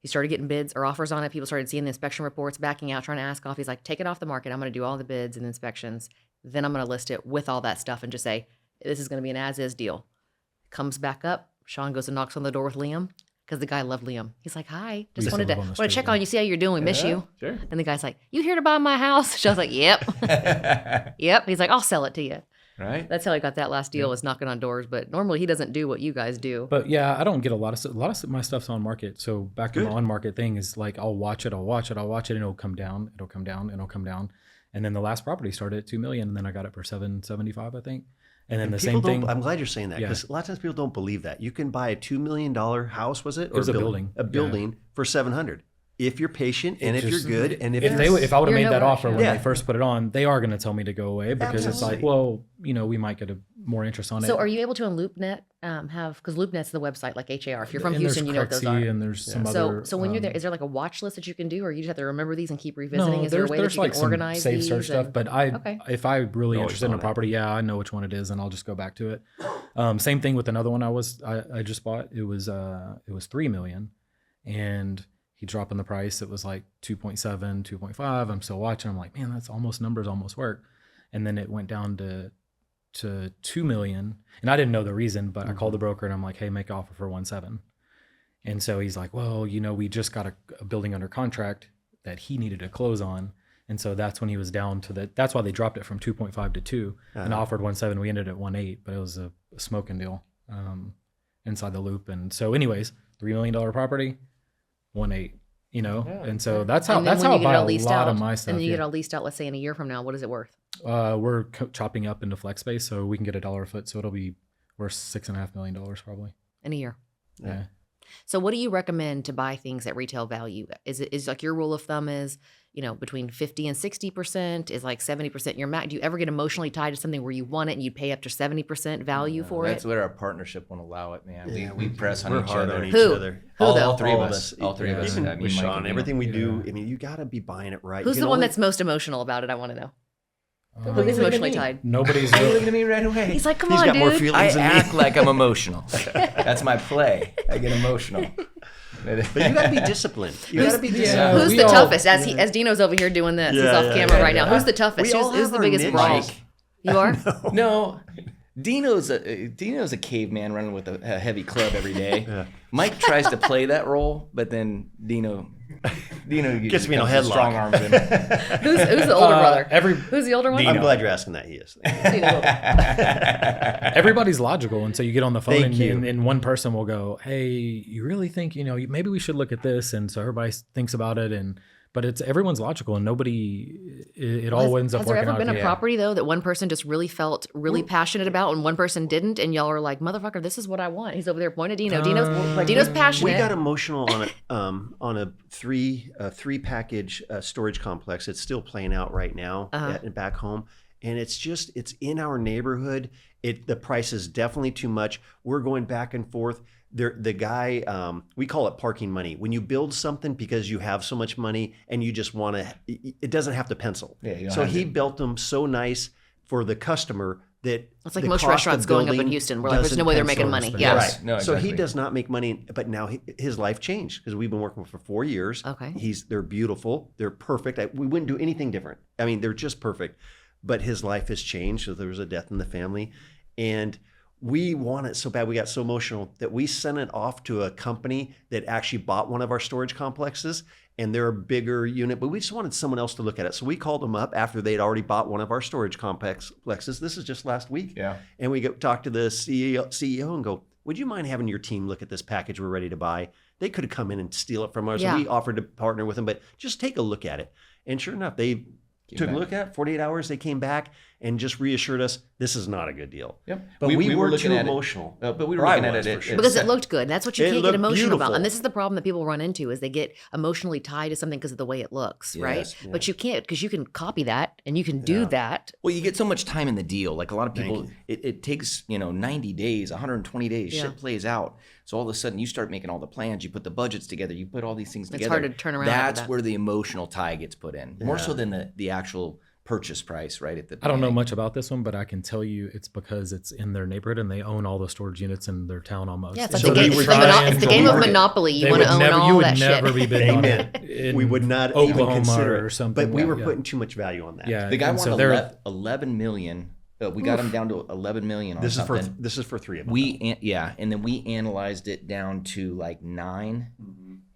he started getting bids or offers on it. People started seeing the inspection reports, backing out, trying to ask off. He's like, take it off the market. I'm going to do all the bids and inspections. Then I'm going to list it with all that stuff and just say, this is going to be an as-is deal. Comes back up. Sean goes and knocks on the door with Liam because the guy loved Liam. He's like, hi, just used to wanted to live on the check street, on you, see how you're doing. We miss you. Sure. And the guy's like, you here to buy my house? Sean's like, yep. Yep. He's like, I'll sell it to you. Right? That's how he got that last deal, was knocking on doors. But normally he doesn't do what you guys do. But yeah, I don't get a lot of my stuff's on market. So back to the on market thing is like, I'll watch it, and it'll come down, and then the last property started at 2 million, and then I got it for 775, I think. And then the people same thing. I'm glad you're saying that, Yeah. because a lot of times people don't believe that. You can buy a $2 million house, was it? It was a building. A building for 700. If you're patient and if you're good and if If I would have You're made no that rush, offer yeah. when Yeah. they first put it on, they are going to tell me to go away because it's like, well, we might get more interest on it. So are you able to on LoopNet because LoopNet's the website like HAR. If you're from And Houston, there's you know what those Crexy are. and there's some So other. so when you're there, is there like a watch list that you can do, or you just have to remember these and keep revisiting? No, Is there a way that there's you like can some organize safe these? search stuff, but Okay. if I'm really Always interested in a on it. property, yeah, I know which one it is, and I'll just go back to it. Same thing with another one I just bought. It was 3 million, and he dropped in the price. It was like 2.7, 2.5. I'm still watching. I'm like, man, that's numbers almost work. And then it went down to 2 million, and I didn't know the reason, but I called the broker and I'm like, hey, make offer for 1.7. And so he's like, well, we just got a building under contract that he needed to close on. And so that's when he was down to that's why they dropped it from 2.5 to 2 and offered 1.7. We ended at 1.8, but it was a smoking deal inside the loop. And so anyways, $3 million property, 1.8, and so that's how I buy a lot of my stuff. And then you get it all leased out, let's say in a year from now, what is it worth? We're chopping up into flex space, so we can get $1 a foot. So it'll be worth $6.5 million probably in a year. Yeah. So what do you recommend to buy things at retail value? Is like your rule of thumb is, between 50 and 60%, is like 70% your max? Do you ever get emotionally tied to something where you want it and you pay up to 70% value for That's it? where our partnership won't allow it, man. We press on We're each hard other. on each Who? other. Who though? All three of us. All three of us. Even I mean, with Mike Sean, and everything we do, Yeah. I mean, you got to be buying it right. Who's You the can one only- that's most emotional about it? I want to know. Who Who's looking at emotionally me? tied? Nobody's Why are you looking at me right away? He's like, come He's on, got dude. more I feelings than me. act like I'm emotional. That's my play. I get emotional. But you got to be disciplined. You got to be disciplined. Who's we the all- toughest? As Dino's over here doing this, he's Yeah, off yeah, camera yeah, right now. yeah. Who's the toughest? We all Who's have the our biggest niche. brawls? Mike. You are? No, Dino's a caveman running with a heavy club every day. Yeah. Mike tries to play that role, but then Dino Gets me in a comes with headlock. strong arms in. Who's the older brother? Who's the older one? I'm glad you're asking that. He is. Everybody's logical, and so you get on the phone, Thank you. and one person will go, "Hey, you really think maybe we should look at this?" And so everybody thinks about it, but everyone's logical, and nobody it all ends up Has there working ever out. been a property though that one person just really felt really passionate about and one person didn't, and y'all are like, motherfucker, this is what I want? He's over there pointing at Dino. Dino's passionate. We got emotional on a three package storage complex. It's still playing out right now back home, and it's in our neighborhood. The price is definitely too much. We're going back and forth. The guy, we call it parking money. When you build something because you have so much money and you just want to, it doesn't have to pencil. Yeah, so he built them so nice for the customer that It's like the most cost restaurants of going up in building Houston. We're like, there's no doesn't way they're pencil. making money. Right. Yeah. Right. No, So he exactly. does not make money, but now his life changed because we've been working for 4 years. Okay. They're beautiful. They're perfect. We wouldn't do anything different. I mean, they're just perfect. But his life has changed. So there was a death in the family. And we want it so bad. We got so emotional that we sent it off to a company that actually bought one of our storage complexes. And they're a bigger unit, but we just wanted someone else to look at it. So we called them up after they'd already bought one of our storage complexes. This is just last week. Yeah. And we go talk to the CEO and go, would you mind having your team look at this package we're ready to buy? They could have come in and steal it from us. Yeah. So we offered to partner with them, but just take a look at it. And sure enough, they took a look at it. 48 hours, they came back and just reassured us this is not a good deal. Yep. But we were looking too at it. emotional. But we were Or I looking at was, it for sure. Because it looked good. That's what you It can't get looked emotional about. beautiful. And this is the problem that people run into is they get emotionally tied to something because of the way it looks, right? Yes. But you can't because you can copy that and you can do that. Well, you get so much time in the deal. Like a lot of people, it takes 90 days, 120 days. Yeah. Shit plays out. So all of a sudden, you start making all the plans. You put the budgets together. You put all these things together. hard to turn around after That's that. where the emotional tie gets put in, more so than the actual purchase price, right? At the I don't know beginning. much about this one, but I can tell you it's because it's in their neighborhood and they own all the storage units in their town almost. Yeah, it's And like so the they game, it's try it's the and game of market. Monopoly. You They want to would own never, all you would that never shit. be bidding on Amen. it in We would not even Oklahoma consider or it. something. But we were Yeah. putting too much value on that. Yeah, The guy and so wanted they're 11 million. We got him down to 11 million on This is something. for three of them. And then we analyzed it down to like 9,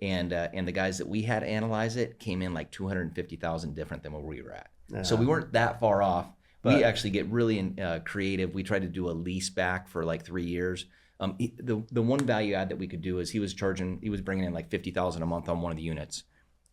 and the guys that we had analyze it came in like 250,000 different than where we were at. So we weren't that far off. We actually get really creative. We tried to do a lease back for like 3 years. The one value add that we could do is he was bringing in like 50,000 a month on one of the units.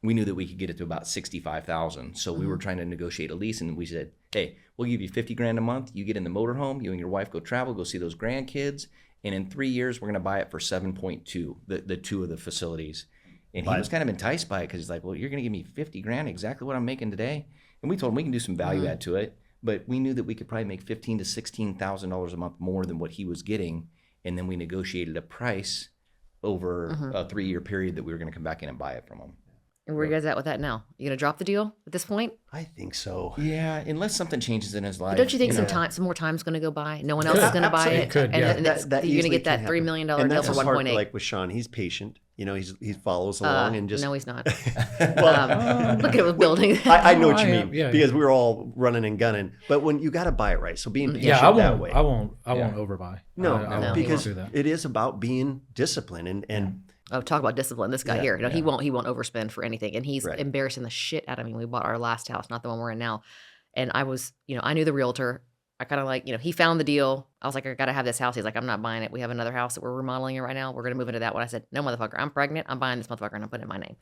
We knew that we could get it to about 65,000. So we were trying to negotiate a lease, and we said, hey, we'll give you 50 grand a month. You get in the motorhome, you and your wife go travel, go see those grandkids. And in 3 years, we're going to buy it for 7.2, the two of the facilities. And he was kind of enticed by it because he's like, well, you're going to give me 50 grand, exactly what I'm making today. And we told him we can do some value add to it. But we knew that we could probably make $15,000 to $16,000 a month more than what he was getting. And then we negotiated a price over a 3-year period that we were going to come back in and buy it from him. And where are you guys at with that now? You gonna drop the deal at this point? I think so. Yeah, unless something changes in his life. But don't you think know. some more time's gonna go by? No one else is gonna buy it, Could, and, yeah. and you're gonna easily get that can $3 happen. million And deal that's for his heart, 1.8. like with Sean, he's patient. He follows along and just No, he's not. Well, Look at it with building. I know what you I mean am, yeah, because we were all running and gunning. But when you got to buy it right, so being patient Yeah, that way. I won't overbuy. No, I won't because do that. it is about being disciplined and Oh, talk about discipline. This guy Yeah, here, he won't overspend for anything. And he's Right. embarrassing the shit out of me. We bought our last house, not the one we're in now. And I was, I knew the realtor. I kind of like, he found the deal. I was like, I got to have this house. He's like, I'm not buying it. We have another house that we're remodeling right now. We're going to move into that one. I said, no, motherfucker, I'm pregnant. I'm buying this motherfucker and I'm putting it in my name.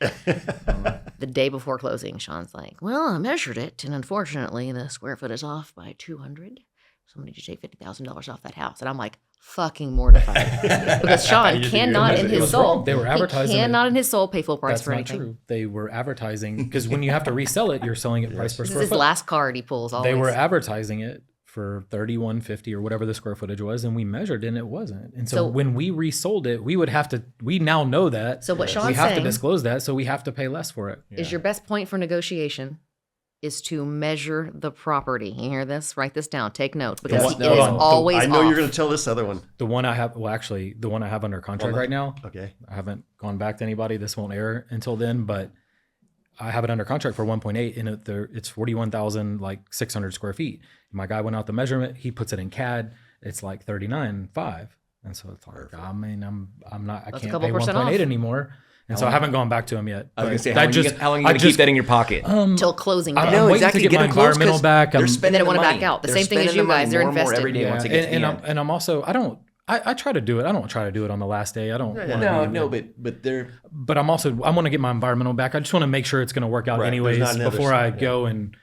The day before closing, Sean's like, well, I measured it. And unfortunately, the square foot is off by 200. So I'm going to take $50,000 off that house. And I'm like, fucking mortified. Because Sean cannot in his soul. They were advertising. He cannot in his soul pay full price That's for not anything. true. They were advertising because when you have to resell it, you're selling it price per This is square his foot. last card he pulls always. They were advertising it for $31.50 or whatever the square footage was, and we measured and it wasn't. And so when we resold it, we would have to. We now know that. So what Sean's we have saying to disclose that, so we have to pay less for it. is your best point for negotiation is to measure the property. You hear this? Write this down. Take note because it is always I know off. you're going to tell this other one. The one I have, the one I have under contract right now. Okay. I haven't gone back to anybody. This won't air until then, but I have it under contract for 1.8, and it's 41,600 square feet. My guy went out the measurement. He puts it in CAD. It's like 39.5, and so it's like, I mean, I That's a can't couple pay percent 1.8 off. anymore, and so I haven't gone back to him yet. I was gonna say, But how long are you gonna keep that in your pocket? Till closing day. I'm No, waiting exactly. to get Get my them close 'cause environmental back. They're I'm- spending And they don't the wanna money. back out. The They're same thing as spending you the money guys. They're more and more invested. every day once they get to the end. and I'm also I try to do it. I don't try to do it on the last day. I don't. wanna but they're But I want to get my environmental back. I just want to make sure it's going to work out Right. There's anyways not another before I side, go and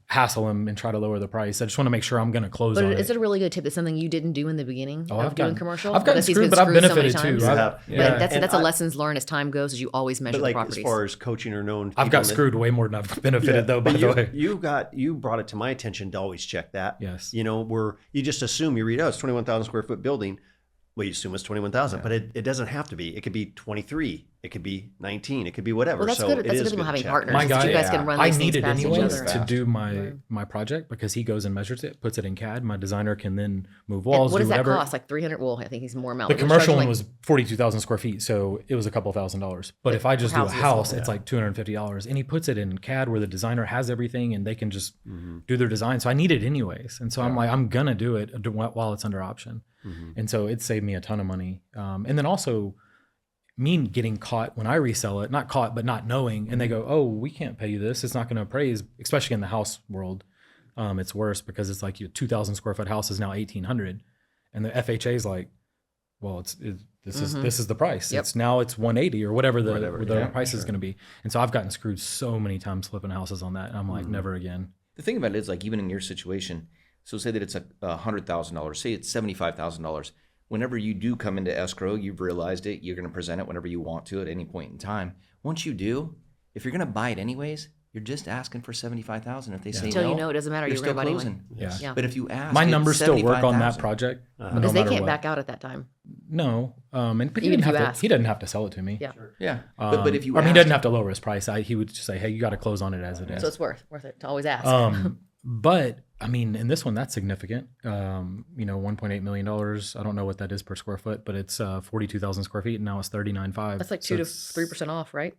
hassle him and try to lower the price. I just want to make sure I'm going to close But on is it. it a really good tip? That's something you didn't do in the beginning Oh, of I've doing gotten- commercial? I've gotten Because he's screwed, been but I've screwed so many benefited too. times. have. But that's And a I- lessons learned as time goes, as you always measure But the like properties. as far as coaching or known, I've people got that- screwed way more than I've benefited though. By but the way, you brought it to my attention to always check that. Yes. Where you just assume you read, oh, it's 21,000 square foot building. Well, you assume it's 21,000, but it doesn't have to be. It could be 23. It could be 19. It could be whatever. Well, that's so good. it That's a is good thing about having check. partners. My is that guy, you guys can run I these need things it past each anyways other. to do my project because he goes and measures it, puts it in CAD. My designer can then move walls, What do does that whatever. cost? Like 300? Well, I think he's more amount. The But you're commercial charging one like- was 42,000 square feet, so it was a couple $1,000s. But if I just do a houses is house, small. it's like $250, and he puts it in CAD where the designer has everything, and they can just do their design. So I need it anyways, and so I'm like, I'm gonna do it while it's under option, and so it saved me a ton of money. And then also, me getting caught when I resell it, not caught, but not knowing, and they go, oh, we can't pay you this. It's not going to appraise, especially in the house world. It's worse because it's like your 2,000 square foot house is now 1,800, and the FHA is like, well, this is the price. Yep. It's 180 or whatever the price is sure. going to be. And so I've gotten screwed so many times flipping houses on that. And I'm like, never again. the thing about it is, like, even in your situation, so say that it's $100,000, say it's $75,000. Whenever you do come into escrow, you've realized it, you're going to present it whenever you want to at any point in time. Once you do, if you're going to buy it anyways, you're just asking for $75,000. If they say Until no, you know, it doesn't matter. you're You're still going to buy closing. anyway. Yeah. Yeah. But if you ask, My it's numbers still work on that $75,000. project. No Because they matter can't what. back out at that time. No. But Even if you he ask. doesn't have to sell it to me. Yeah. Yeah, but if you I mean, he ask- doesn't have to lower his price. He would just say, hey, you got to close on it as it is. So it's worth it to always ask. But I mean, in this one, that's significant. $1.8 million. I don't know what that is per square foot, but it's 42,000 square feet, and now it's 39.5. That's like So 2 to it's- 3% off, right?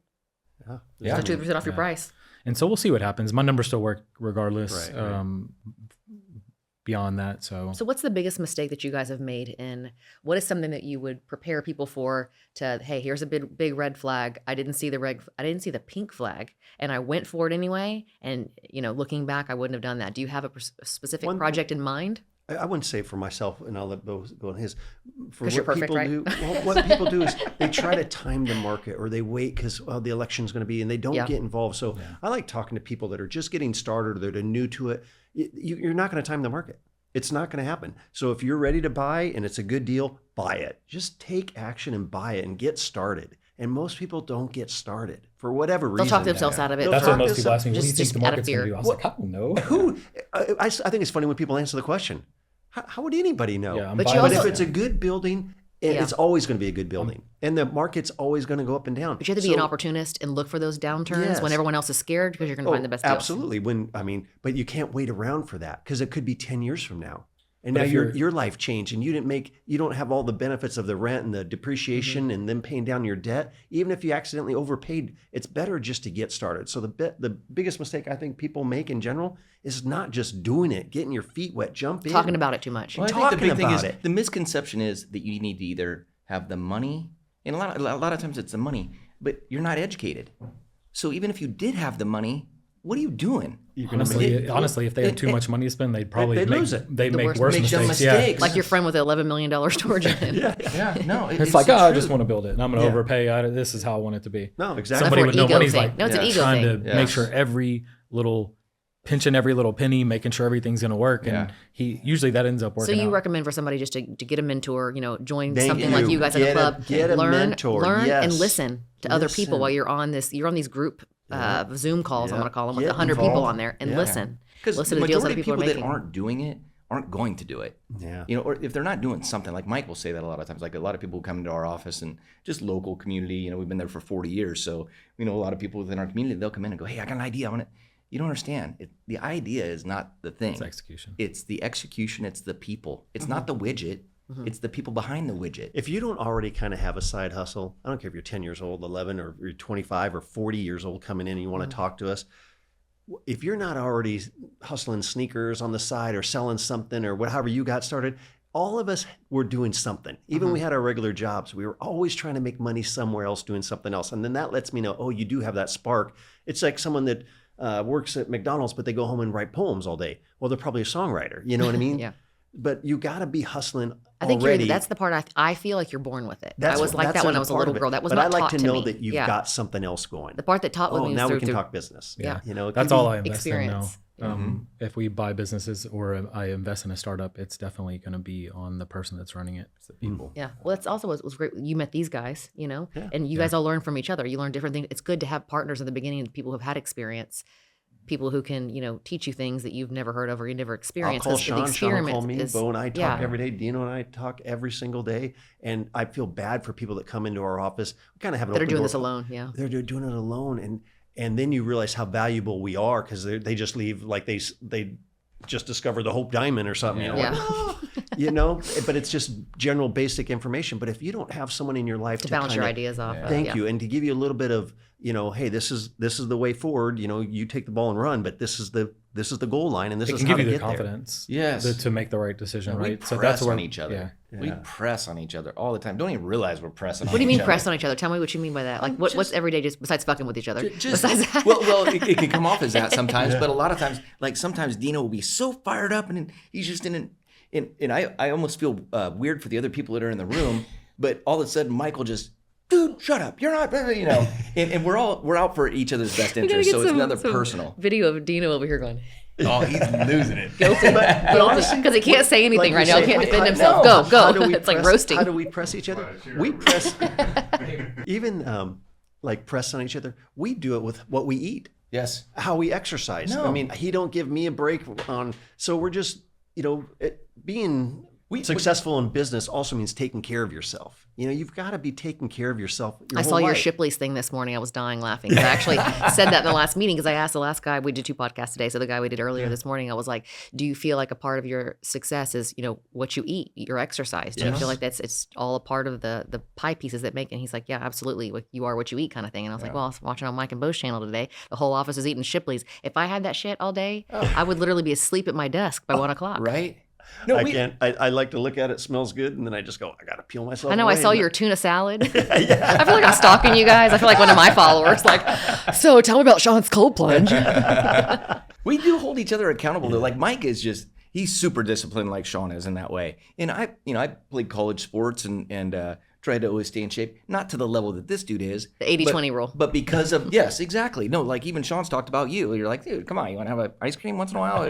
Yeah. So 2% off your price. And so we'll see what happens. My numbers still work regardless. Right. Beyond that, so So what's the biggest mistake that you guys have made, and what is something that you would prepare people for? To hey, here's a big red flag. I didn't see the pink flag, and I went for it anyway. And looking back, I wouldn't have done that. Do you have a specific One- project in mind? I wouldn't say for myself, and I'll let Bo go on his. For 'Cause you're perfect, people right? do, well, what people do is they try to time the market, or they wait because the election's going to be, and they don't Yeah. get involved. So I like talking to people that are just getting started or that are new to it. You're not going to time the market. It's not going to happen. So if you're ready to buy and it's a good deal, buy it. Just take action and buy it and get started. And most people don't get started for whatever reason. They'll talk themselves out of it. They'll that's talk what most people themselves- ask me. What do you think just the out of market's going to fear. do? I was like, I don't know. Who? I think it's funny when people answer the question. How would anybody know? Yeah, I'm But buying you But also- if it's a good building, Yeah. it's always going to be a good building, and the market's always going to go up and down. But you have to be an opportunist and look for those downturns Yes. when everyone else is scared, because you're going to find the best deals. Absolutely. But you can't wait around for that, because it could be 10 years from now. And But now if your life changed, and you don't have all the benefits of the rent and the depreciation and then paying down your debt. Even if you accidentally overpaid, it's better just to get started. So the biggest mistake I think people make in general is not just doing it, getting your feet wet, jump in. Talking about it too much. Well, I think talking the big thing about is it. the misconception is that you need to either have the money And a lot of times it's the money, but you're not educated. So even if you did have the money, what are you doing? Honestly, if they had too much money to spend, they'd probably lose it. They'd The make worst worse mistakes. mistakes. Like your friend with the $11 million storage unit. Yeah, no, It's like, the I truth. just want to build it, and I'm going to overpay. This is how I want it to be. No, exactly. Somebody For with an no ego money's thing. like No, it's an ego trying thing. to make sure pinching every little penny, making sure everything's going to work, and usually that ends up So working. you out. recommend for somebody just to get a mentor, join Thank something you. like you guys at a Get a- club, get a mentor, learn yes. and listen to other people Listen. while you're on these group Zoom calls, I'm Yeah. going to call them, with Get 100 people involved. on there, and Yeah. listen. Because Listen the to deals majority other of people people are that making. aren't doing it aren't going to do it. Yeah. Or if they're not doing something, like Mike will say that a lot of times. Like a lot of people come into our office and just local community. We've been there for 40 years, so we know a lot of people within our community. They'll come in and go, "Hey, I got an idea. I want it." You don't understand. The idea is not the thing. It's execution. It's the execution. It's the people. It's not the widget. It's the people behind the widget. If you don't already kind of have a side hustle, I don't care if you're 10 years old, 11, or you're 25 or 40 years old coming in and you want to talk to us. If you're not already hustling sneakers on the side or selling something or whatever you got started, all of us were doing something. Even we had our regular jobs. We were always trying to make money somewhere else doing something else. And then that lets me know, oh, you do have that spark. It's like someone that works at McDonald's, but they go home and write poems all day. Well, they're probably a songwriter. You know what I mean? Yeah. But you got to be hustling I think already. that's the part I feel like you're born with it. I was like that's that when I a was a part little of it. girl. That was but not I like taught to to know me. that you've got something else going. The part that taught with me was now we through, can through talk business. Yeah. it That's can all be- I invest in now. experience. If we buy businesses or I invest in a startup, it's definitely going to be on the person that's running it. It's the people. Yeah. Well, that's also was great. You met these guys, and you guys all learn from each other. You learn different things. It's good to have partners in the beginning, people who have had experience, people who can, teach you things that you've never heard of or you never I'll experienced. call The Sean. Sean will experiment call me. is- Bo and I talk yeah. every day. Dino and I talk every single day. And I feel bad for people that come into our office. We kind of have an that are open doing door. this alone. Yeah. They're doing it alone. And then you realize how valuable we are because they just leave like they just discovered the Hope Diamond or something. Yeah. But it's just general basic information. But if you don't have someone in your life To to bounce your kinda- ideas off. of, Thank yeah. you. And to give you a little bit of, hey, this is the way forward. You take the ball and run, but this is the goal line, and this It is can how give to you the get there. confidence, Yes. to make the right decision, We right? press on each other. Yeah. We press on each other all the time. Don't even realize we're pressing on What do you mean each press other. on each other? Tell me what you mean by that. Like what's every day just besides fucking with each other? Just, Besides that? well, it can come off as that sometimes, but a lot of times, like sometimes Dino will be so fired up and he's just and I almost feel weird for the other people that are in the room, but all of a sudden Michael just, dude, shut up, you're not, and we're out for each other's best We gotta interest, get so it's some- another some personal. video of Dino over here going, Oh, he's losing it. because he can't say anything right now. He can't defend himself. How Go. do we It's like press- roasting. How do we press each other? We press, even like press on each other. We do it with what we eat, Yes. how we exercise. No. I mean, he don't give me a break on. So we're just, being successful in business also means taking care of yourself. You've got to be taking care of yourself. I saw your Shipley's thing this morning. I was dying laughing. I actually said that in the last meeting because I asked the last guy. We did 2 podcasts today. So the guy we did earlier this morning, I was like, "Do you feel like a part of your success is what you eat, your exercise? Do you feel like it's all a part of the pie pieces that make?" And he's like, "Yeah, absolutely. You are what you eat, kind of thing." And I was like, "Well, I was watching on Mike and Bo's channel today. The whole office is eating Shipley's. If I had that shit all day, I would literally be asleep at my desk by 1 o'clock." Right? No, I can't. I like to look at it. Smells good, and then I just go. I got to peel myself. I know. I away. saw your tuna salad. I feel like I'm stalking you guys. I feel like one of my followers. Like, so tell me about Sean's cold plunge. We do hold each other accountable though. Like Mike is just, he's super disciplined like Sean is in that way. And I played college sports and tried to always stay in shape. Not to the level that this dude is. The 80-20 rule. But because of, yes, exactly. No, like even Sean's talked about you. You're like, dude, come on, you want to have an ice cream once in a while?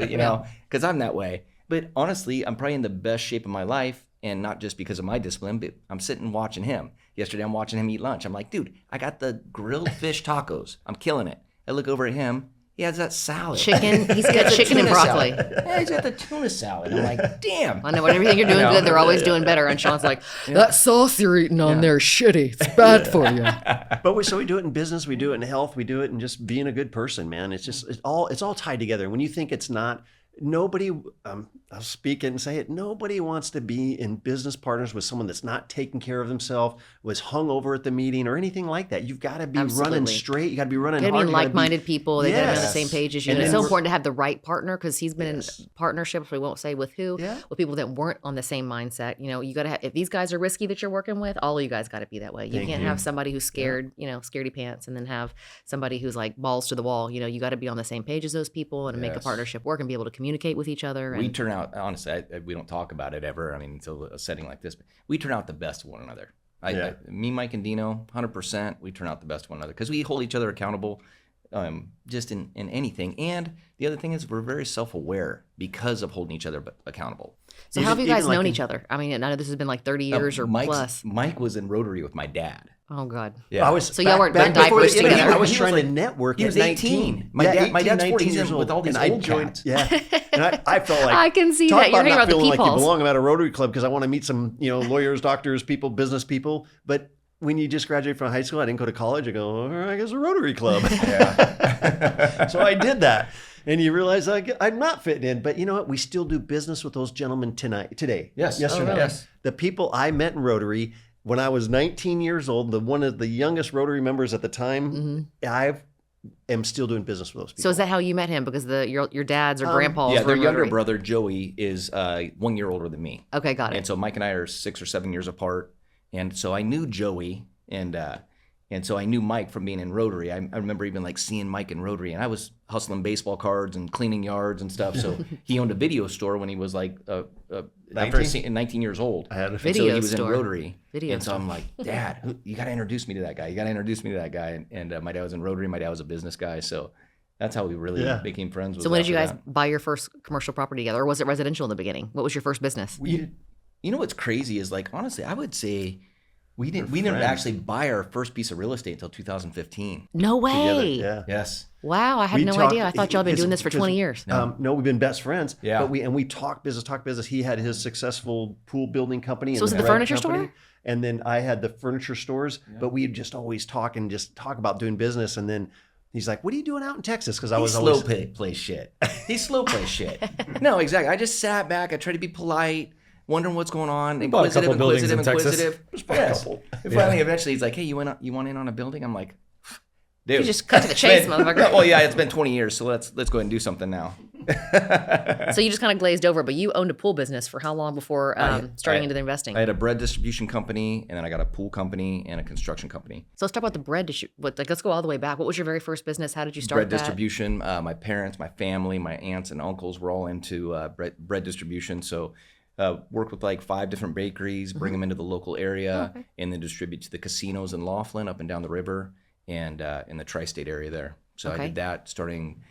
Because I'm that way. But honestly, I'm probably in the best shape of my life. And not just because of my discipline, but I'm sitting watching him. Yesterday, I'm watching him eat lunch. I'm like, dude, I got the grilled fish tacos. I'm killing it. I look over at him. He has that salad. Chicken. He's got chicken and Tuna broccoli. salad. Yeah, he's got the tuna salad. I'm like, damn. I know when everything you're doing good, they're always doing better. And Sean's like, that sauce you're eating on there is shitty. It's bad for you. But we do it in business, we do it in health, we do it in just being a good person, man. It's just it's all tied together. When you think it's not, nobody, I'll speak and say it, nobody wants to be in business partners with someone that's not taking care of themselves, was hung over at the meeting or anything like that. You've got to be running Absolutely. straight. You got to be running You gotta hard. be You gotta like-minded people. They gotta be on the Yes. same page as you. And And it's then so we're- important to have the right partner because he's been Yes. in partnerships. We won't say with who, Yeah. with people that weren't on the same mindset. You know, you gotta have, if these guys are risky that you're working with, all of you guys got to be that way. You Thank can't you. have somebody who's scared, you know, scaredy pants, and then have somebody who's like balls to the wall. You know, you got to be on the same page as those people and make a Yes. partnership work and be able to communicate with each other. We And turn out, honestly, we don't talk about it ever. I mean, until a setting like this, but we turn out the best of one another. Me, Mike, and Dino, 100%, we turn out the best of one another because we hold each other accountable just in anything. And the other thing is we're very self-aware because of holding each other accountable. so, how have you guys even like known in- each other? I mean, I know this has been like 30 years or plus. Mike was in Rotary with my dad. Oh God. Yeah. I was So y'all weren't doing before diapers the internet, together. I was He was trying like- to network he was at 18. 19. My dad's 19 40s years in old. with all these And I old joined, cats. Yeah. And I felt like I can see talk that. You're about hanging not about the feeling like you peepholes. belong. I'm at a Rotary Club because I want to meet some, lawyers, doctors, people, business people. But when you just graduate from high school, I didn't go to college. I go, all right, I guess a Rotary Club. Yeah. So I did that. And you realize I'm not fitting in. But you know what? We still do business with those gentlemen today. Yes. Yesterday. Oh, really? Yes. The people I met in Rotary when I was 19 years old, one of the youngest Rotary members at the time, I am still doing business with those people. So is that how you met him? Because your dads or grandpas Yeah, were their in younger Rotary? brother, Joey, is 1 year older than me. Okay, got it. And so Mike and I are 6 or 7 years apart. And so I knew Joey and so I knew Mike from being in Rotary. I remember even like seeing Mike in Rotary, and I was hustling baseball cards and cleaning yards and stuff. So he owned a video store when he was like after 19 years old. I had a And so Video he was store. in Rotary. Video and so I'm like, Dad, you got to introduce me to that guy. You got to introduce me to that guy. And my dad was in Rotary. My dad was a business guy. So that's how we really became friends. Was So when did you guys after that. buy your first commercial property together, or was it residential in the beginning? What was your first business? You know what's crazy is like, honestly, I would say we didn't friends. actually buy our first piece of real estate until 2015. No way. Yeah. Yes. Wow, I had We no talked- idea. I thought y'all had been doing this for 20 years. No, we've been best friends. Yeah. But we talk business. He had his successful pool building company. So and was it the bread furniture company, store? And then I had the furniture stores. But we'd just always talk about doing business. And then he's like, "What are you doing out in Texas?" Because I was He always play shit. He slow play shit. No, exactly. I just sat back. I tried to be polite, wondering what's going on. bought a couple buildings in Texas. Yes. couple. And finally, eventually, he's like, "Hey, you want in on a building?" I'm like, "Dude, You just cut to the chase, it's been- motherfucker. Well, yeah, it's been 20 years, so let's go ahead and do something now." So you just kind of glazed over, but you owned a pool business for how long before starting into the investing? I had a bread distribution company, and then I got a pool company and a construction company. So let's talk about the bread. Let's go all the way back. What was your very first business? How did you start Bread that? distribution. My parents, my family, my aunts and uncles were all into bread distribution. So worked with like 5 different bakeries, bring them into the local area, and then distribute to the casinos in Laughlin up and down the river and in the tri-state area there. So I did that starting,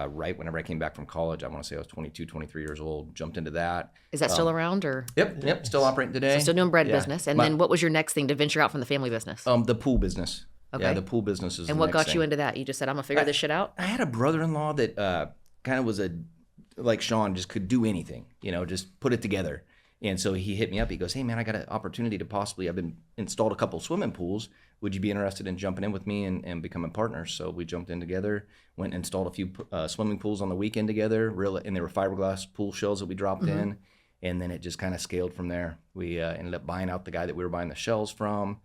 right whenever I came back from college. I want to say I was 22, 23 years old, jumped into that. Is that still around, or Yep, still operating today. still doing bread Yeah. business? And then what was your next thing to venture out from the family business? The pool business. Okay. Yeah, the pool business is And the what next got thing. you into that? You just said, I'm gonna figure this shit out. I had a brother-in-law that kind of was like Sean, just could do anything, just put it together. And so he hit me up. He goes, "Hey man, I got an opportunity to I've been installed a couple swimming pools. Would you be interested in jumping in with me and becoming partners?" So we jumped in together, went and installed a few swimming pools on the weekend together. And they were fiberglass pool shells that we dropped in. And then it just kind of scaled from there. We ended up buying out the guy that we were buying the shells from,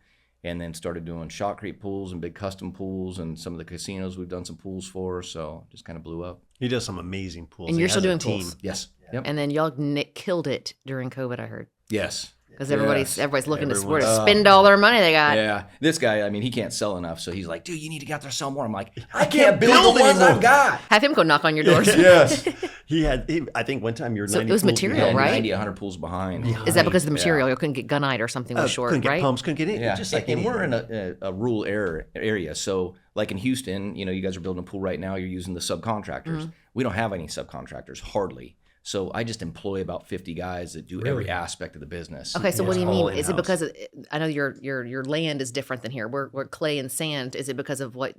and then started doing shotcrete pools and big custom pools, and some of the casinos we've done some pools for. So just kind of blew up. He does some amazing pools. And He you're has still a doing team. pools. Yes. Yep. And then y'all killed it during COVID, I heard. Yes. Because everybody's looking to where to Everyone's- spend all their money they got. Yeah, this guy, I mean, he can't sell enough, so he's like, "Dude, you need to get out there and sell more." I'm like, I "I can't build the ones anymore." I've got." Have him go knock on your doors. Yes. I think one time you were So 90 it was pools material, behind. right? 90, 100 pools behind. Is that because of the material? You couldn't get gunite or something was short, Couldn't get right? pumps, couldn't get anything. Yeah, Just like and any- we're in a rural area, so like in Houston, you guys are building a pool right now. You're using the subcontractors. We don't have any subcontractors, hardly. So I just employ about 50 guys that do every aspect of the business. Okay, so what do you all mean? Is it in-house. because I know your land is different than here? We're clay and sand. Is it because of what?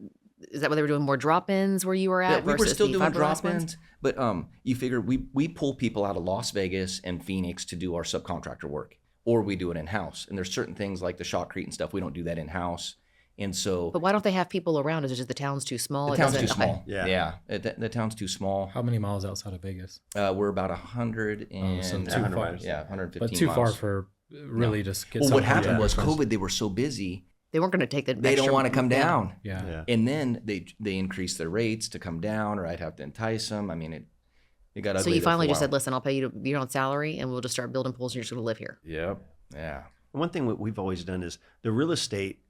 Is that where they were doing more drop-ins where you were at? Yeah, we were versus still the doing fiberglass ones? drop-ins, but you figure we pull people out of Las Vegas and Phoenix to do our subcontractor work, or we do it in-house. And there's certain things like the shotcrete and stuff, we don't do that in-house. And so But why don't they have people around? Is it just the town's too small? the It town's too doesn't- small. Yeah. Yeah. The town's too small. How many miles outside of Vegas? We're about 100 and so too 100 far. miles. yeah, 115 But too miles. far for really just get Well, what something happened done. was COVID. They were so busy, They weren't going to take the. they don't extra- want to come yeah. down. Yeah. Yeah. And then they increased their rates to come down, or I'd have to entice them. I mean, it got ugly. So you there finally for a just said, while. "Listen, I'll pay you to be on salary, and we'll just start building pools, and you're just going to live here." Yep. Yeah. One thing that we've always done is the real estate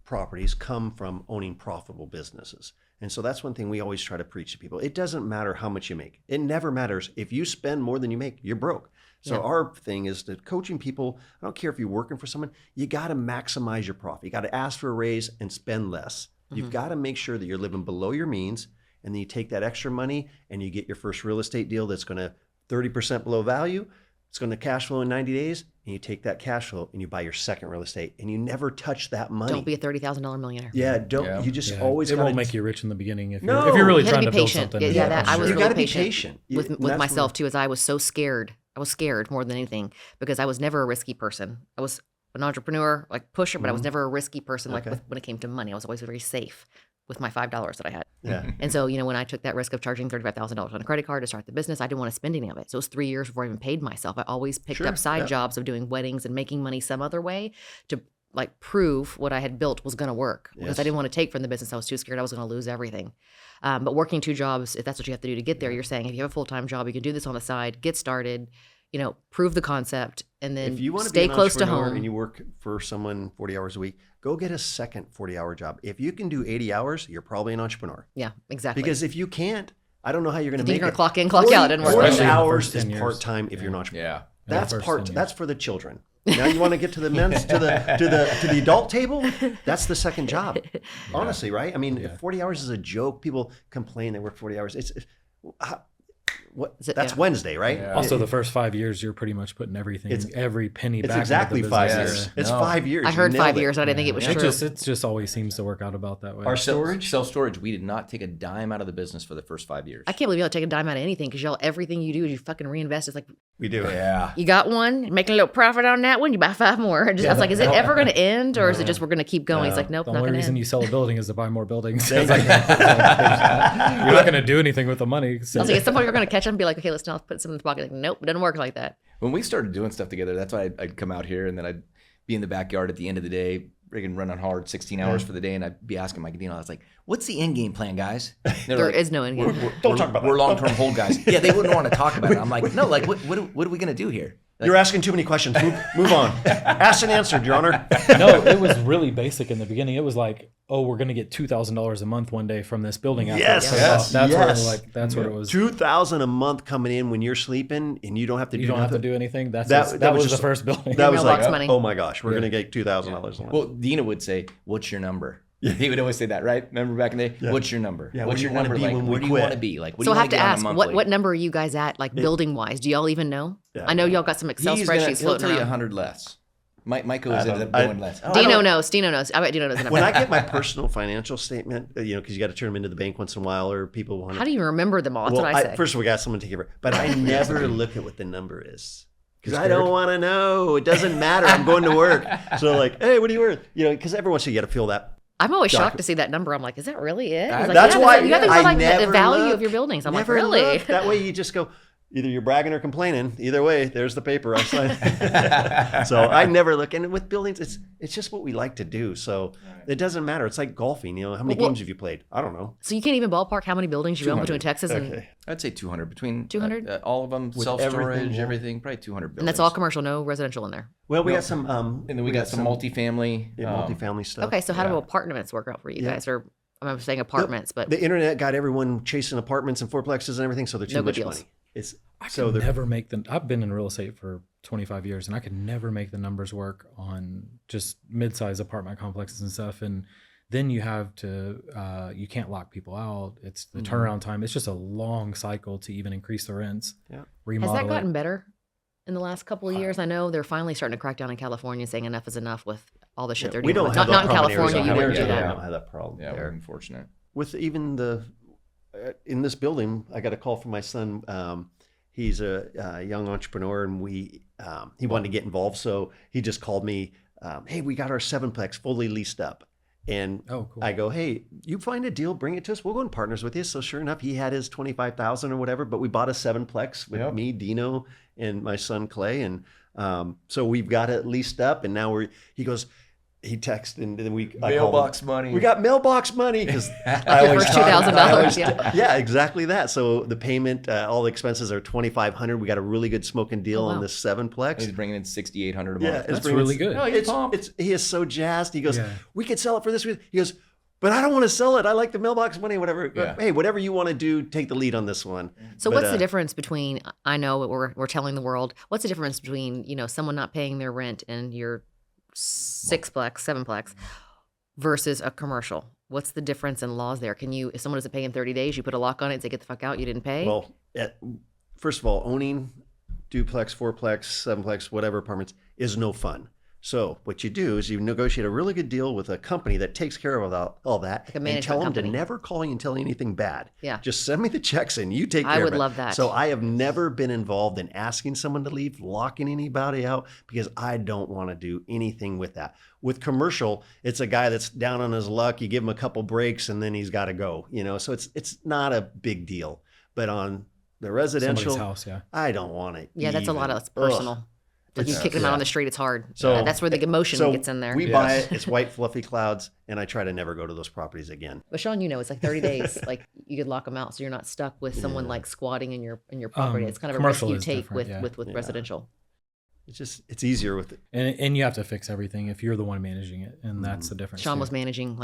properties come from owning profitable businesses. And so that's one thing we always try to preach to people. It doesn't matter how much you make. It never matters. If you spend more than you make, you're broke. So Yeah. our thing is that coaching people, I don't care if you're working for someone, you got to maximize your profit. You got to ask for a raise and spend less. You've got to make sure that you're living below your means, and then you take that extra money and you get your first real estate deal that's going to 30% below value. It's going to cash flow in 90 days, and you take that cash flow and you buy your second real estate, and you never touch that money. Don't be a $30,000 millionaire. Yeah, don't. Yeah. You just Yeah. always it gotta, won't make you rich in the beginning if No. you're really You had trying to to be build patient. something. Yeah, that I was You really gotta be patient, patient. with And with that's myself where- too, as I was so scared. I was scared more than anything because I was never a risky person. I was an entrepreneur, like pusher, but I was never a risky person. Like Okay. when it came to money, I was always very safe with my $5 that I had. Yeah. And so, when I took that risk of charging $35,000 on a credit card to start the business, I didn't want to spend any of it. So it was 3 years before I even paid myself. I always picked Sure, up side yeah. jobs of doing weddings and making money some other way to like prove what I had built was going to work because Yes. I didn't want to take from the business. I was too scared I was going to lose everything. But working 2 jobs, if that's what you have to do to get there, you're saying if you have a full-time job, you can do this on the side, get started, prove the concept, and then If you want to stay be an close to entrepreneur home. and you work for someone 40 hours a week, go get a second 40-hour job. If you can do 80 hours, you're probably an entrepreneur. Yeah, exactly. Because if you can't, I don't know how you're going to Then make you're it. gonna clock in, clock out. It didn't work. 40 Especially in the hours first is 10 years. part-time if you're an entrepreneur. Yeah. That's first part. 10 That's for the children. Now you want to get to the men's to the adult table. That's the second job. Honestly, right? I mean, if 40 hours is a joke. People complain they work 40 hours. Is it- That's yeah. Wednesday, right? Yeah. Also, the first 5 years, you're pretty much putting everything, every penny It's back. exactly into the 5 business. years. Yeah. It's No. 5 years. I You heard nailed 5 it. years. I didn't think it was It true. just always seems to work out about that way. Our storage. Self-storage, we did not take a dime out of the business for the first 5 years. I can't believe y'all take a dime out of anything because y'all everything you do is you fucking reinvest. It's like We do. Yeah. you got one, making a little profit on that one, you buy 5 more. I was like, is it ever going to end, or is it just we're going to keep going? It's like, nope, The not only going to reason end. you sell a building is to buy more buildings. There It's you like, go. you're not going to do anything with the money. So I was like, at some point you're going to catch them and be like, okay, let's now put some in the pocket. Like, nope, it doesn't work like that. When we started doing stuff together, that's why I'd come out here and then I'd be in the backyard at the end of the day, friggin' running hard 16 hours for the day, and I'd be asking Mike and Dino, I was like, what's the end game plan, guys? There is no end game. Don't talk about that. We're long-term hold guys. Yeah, they wouldn't want to talk about it. I'm like, no, like, what are we going to do here? Like, You're asking too many questions. Move on. Asked and answered, Your Honor. no, it was really basic in the beginning. It was like, oh, we're going to get $2,000 a month one day from this building. After Yes, it's yes, that's yes. that's what it was. $2,000 a month coming in when you're sleeping, and you don't have to You do don't have to nothing. do anything. That was was just- the first building. That was like, mailbox money. oh my gosh, we're gonna get $2,000 a month. well, Dina would say, what's your number? He would always say that, right? Remember back in the day? What's your number? Yeah, What's where your do you wanna number? be Like, when we where do you quit? want to be? Like, what So do I you have to wanna get on a ask, monthly? what number are you guys at, like building wise? Do y'all even know? Yeah. I know y'all got some Excel He'll spreadsheets tell floating you around. 100 less. Mike always ended up I- going less. Dino knows. Dino knows. I bet Dino knows the number. When I get my personal financial statement, because you got to turn them into the bank once in a while, or people want How do you remember them all? That's well, what I say. first of all, we got someone to take care of it. But I never look at what the number is. Because You're I don't scared? want to know. It doesn't matter. I'm going to work. So like, hey, what are you worth? Because every once in a while you got to feel that. I'm always Doc- shocked to see that number. I'm like, is that really it? He's like, That's yeah, why you got to I know like the never value look. of your buildings. I'm like, Never really? look. That way you just go, either you're bragging or complaining. Either way, there's the paper I signed. So I never look. And with buildings, it's just what we like to do. So it doesn't matter. It's like golfing. How many Well- games have you played? I don't know. So you can't even ballpark how many buildings you own 200. between Texas and Okay. I'd say 200 between 200? all of them, With self-storage, everything, everything, probably 200 buildings. and that's all commercial, no residential in there. Well, we No. got some. And then we got some multifamily. multifamily stuff. Okay, so how do yeah. apartments work out for you Yeah. guys? Or I'm saying apartments, but The internet got everyone chasing apartments and fourplexes and everything, so they're too No good much deals. money. It's I so could they're never make the. I've been in real estate for 25 years, and I could never make the numbers work on just mid-sized apartment complexes and stuff. And then you have to, you can't lock people out. It's the turnaround time. It's just a long cycle to even increase the rents. Yeah. Remodel has that it. gotten better in the last couple of years? I know they're finally starting to crack down in California, saying enough is enough with all the shit they're we doing. don't with. have Not that in problem in California, you Arizona. wouldn't do We that. don't have that problem Yeah, we're there. unfortunate. With even the in this building, I got a call from my son. He's a young entrepreneur, and he wanted to get involved, so he just called me. Hey, we got our 7-plex fully leased up, And Oh, cool. I go, hey, you find a deal, bring it to us. We'll go in partners with you. So sure enough, he had his 25,000 or whatever, but we bought a 7-plex with me, Dino, and my son Clay. And so we've got it leased up. And now he goes, he texted, and then Mailbox money. We got mailbox money because Your first $2,000. Yeah. yeah, exactly that. So the payment, all the expenses are $2,500. We got a really good smoking deal on this 7-plex. He's bringing in $6,800 a month. Yeah, That's really good. Oh, he's pumped. He is so jazzed. He goes, we could sell it for this. He goes, but I don't want to sell it. I like the mailbox money, whatever. Yeah. Hey, whatever you want to do, take the lead on this one. So But, what's the difference between, I know what we're telling the world, what's the difference between, someone not paying their rent and your 6-plex, 7-plex versus a commercial? What's the difference in laws there? If someone doesn't pay in 30 days, you put a lock on it and say, get the fuck out, you didn't pay? Well, first of all, owning duplex, 4-plex, 7-plex, whatever apartments is no fun. So what you do is you negotiate a really good deal with a company that takes care of all that, Like a and management tell them company. to never call you and tell you anything bad. Yeah. Just send me the checks and you take care I of it. would love that. So I have never been involved in asking someone to leave, locking anybody out, because I don't want to do anything with that. With commercial, it's a guy that's down on his luck. You give him a couple breaks and then he's got to go. So it's not a big deal. But on the residential Somebody's house, I don't want it. Yeah, that's a lot of, it's personal. Like you kick them out on the street, it's hard. So That's where the emotion gets in there. We buy it. It's white fluffy clouds, and I try to never go to those properties again. But Sean, it's like 30 days. Like you could lock them out, so you're not stuck with someone like squatting in your property. It's kind of a risk commercial you is take different, with residential. It's easier with it. and you have to fix everything if you're the one managing it, and that's the difference. Sean too. was managing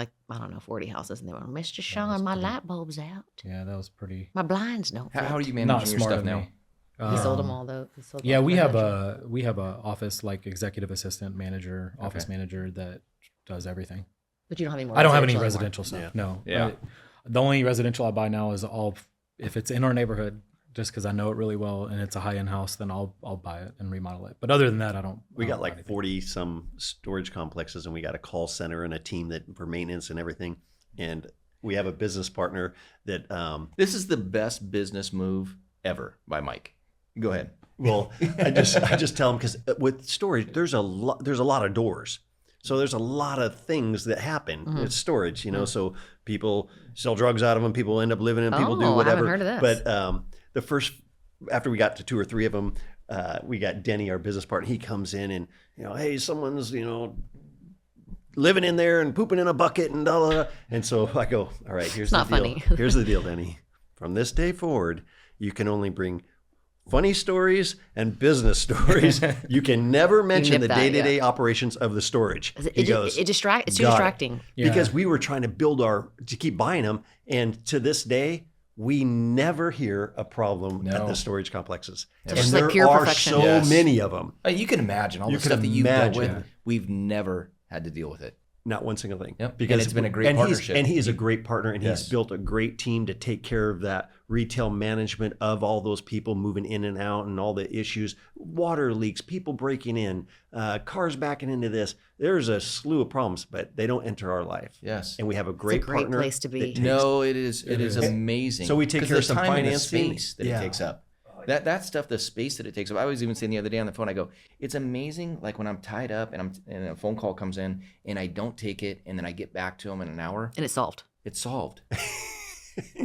40 houses, and they were, Mr. Sean, my light bulb's out. Yeah, that was pretty. My blinds don't fit. How are you Not managing your smart stuff of now? me. He sold them all though. Yeah, we have a office like executive assistant manager, office manager that does everything. But you don't have any more. I don't have any anymore. residential stuff. No. Yeah. The only residential I buy now is all if it's in our neighborhood, just because I know it really well and it's a high end house, then I'll buy it and remodel it. But other than that, I don't. We got buy like anything. 40 some storage complexes, and we got a call center and a team that for maintenance and everything. And we have a business partner that This is the best business move ever by Mike. Go ahead. well, I just tell them, because with storage, there's a lot of doors. So there's a lot of things that happen with storage, so people sell drugs out of them, people end up living in them, people do Oh, I haven't whatever. heard of this. But after we got to 2 or 3 of them, we got Denny, our business partner. He comes in and, hey, someone's, living in there and pooping in a bucket and blah, blah, blah. And so I go, all right, here's the Not deal. funny. Here's the deal, Denny. From this day forward, you can only bring funny stories and business stories. You can never mention nip the that, day-to-day operations of the storage. He goes, It's too "Got it." distracting. Yeah. Because we were trying to to keep buying them. And to this day, we never hear a problem at the storage complexes. It's And just like there pure are perfection. so Yes. many of them. You can imagine all You the can stuff that you've dealt imagine. with. We've never had to deal with it. Not one single thing. Yep. And it's been a great partnership. And he is a great partner, and Yes. he's built a great team to take care of that retail management of all those people moving in and out and all the issues, water leaks, people breaking in, cars backing into this. There's a slew of problems, but they don't enter our life. Yes. And we have a It's a great great partner. place to be. that takes- No, it is. It is is. amazing. So we take 'Cause care the of some time and the financing. space that Yeah. it takes up. That stuff, the space that it takes up. I was even saying the other day on the phone, I go, it's amazing. Like when I'm tied up and a phone call comes in and I don't take it, and then I get back to them in an hour, And it's solved. it's solved.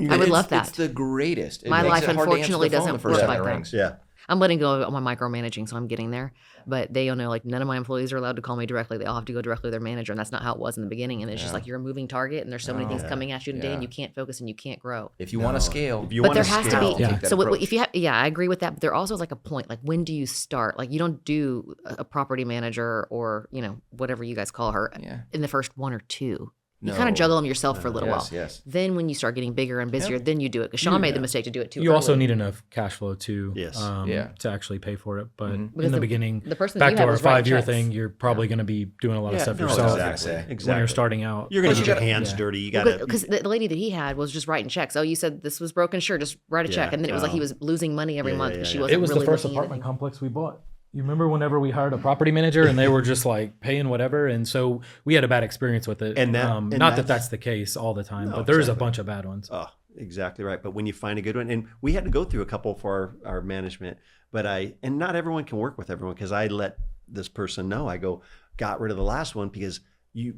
I would love that. It's the greatest. It My makes life, it hard to answer unfortunately, the phone doesn't the first work time like it that. rings. Yeah. I'm letting go of my micromanaging, so I'm getting there. But they all know, like, none of my employees are allowed to call me directly. They all have to go directly to their manager, and that's not how it was in the beginning. And it's just like you're a moving target, and there's so many things coming at you in a day, and you can't focus and you can't grow. If you want to scale, If you But want there to has to scale, be. take that So approach. if you have, I agree with that. But there also is like a point. Like, when do you start? Like, you don't do a property manager or whatever you guys call her Yeah. in the first 1 or 2. You No. kind of juggle them yourself for a little while. Yes, yes. Then when you start getting bigger and busier, then you do it. Because Sean made the mistake to do it too You also early. need enough cash flow too, Yes. to actually pay for it. But Because in the the- beginning, the person that back you to had our was writing 5-year checks. thing, you're probably going to be doing a lot of stuff no, yourself exactly. when you're starting out. You're going to Plus get you your gotta- hands yeah. dirty. You got to. Because the lady that he had was just writing checks. Oh, you said this was broken. Sure, just write a check. Yeah. And then it was like he was losing money every Yeah, month yeah, because she yeah. wasn't It was really the first looking at apartment anything. complex we bought. You remember whenever we hired a property manager and they were just like paying whatever, and so we had a bad experience with it. And that- not and that that's- that's the case all the time, No, but there's exactly. a bunch of bad ones. Oh, exactly right. But when you find a good one, and we had to go through a couple for our management, and not everyone can work with everyone, because I let this person know. I go, got rid of the last one because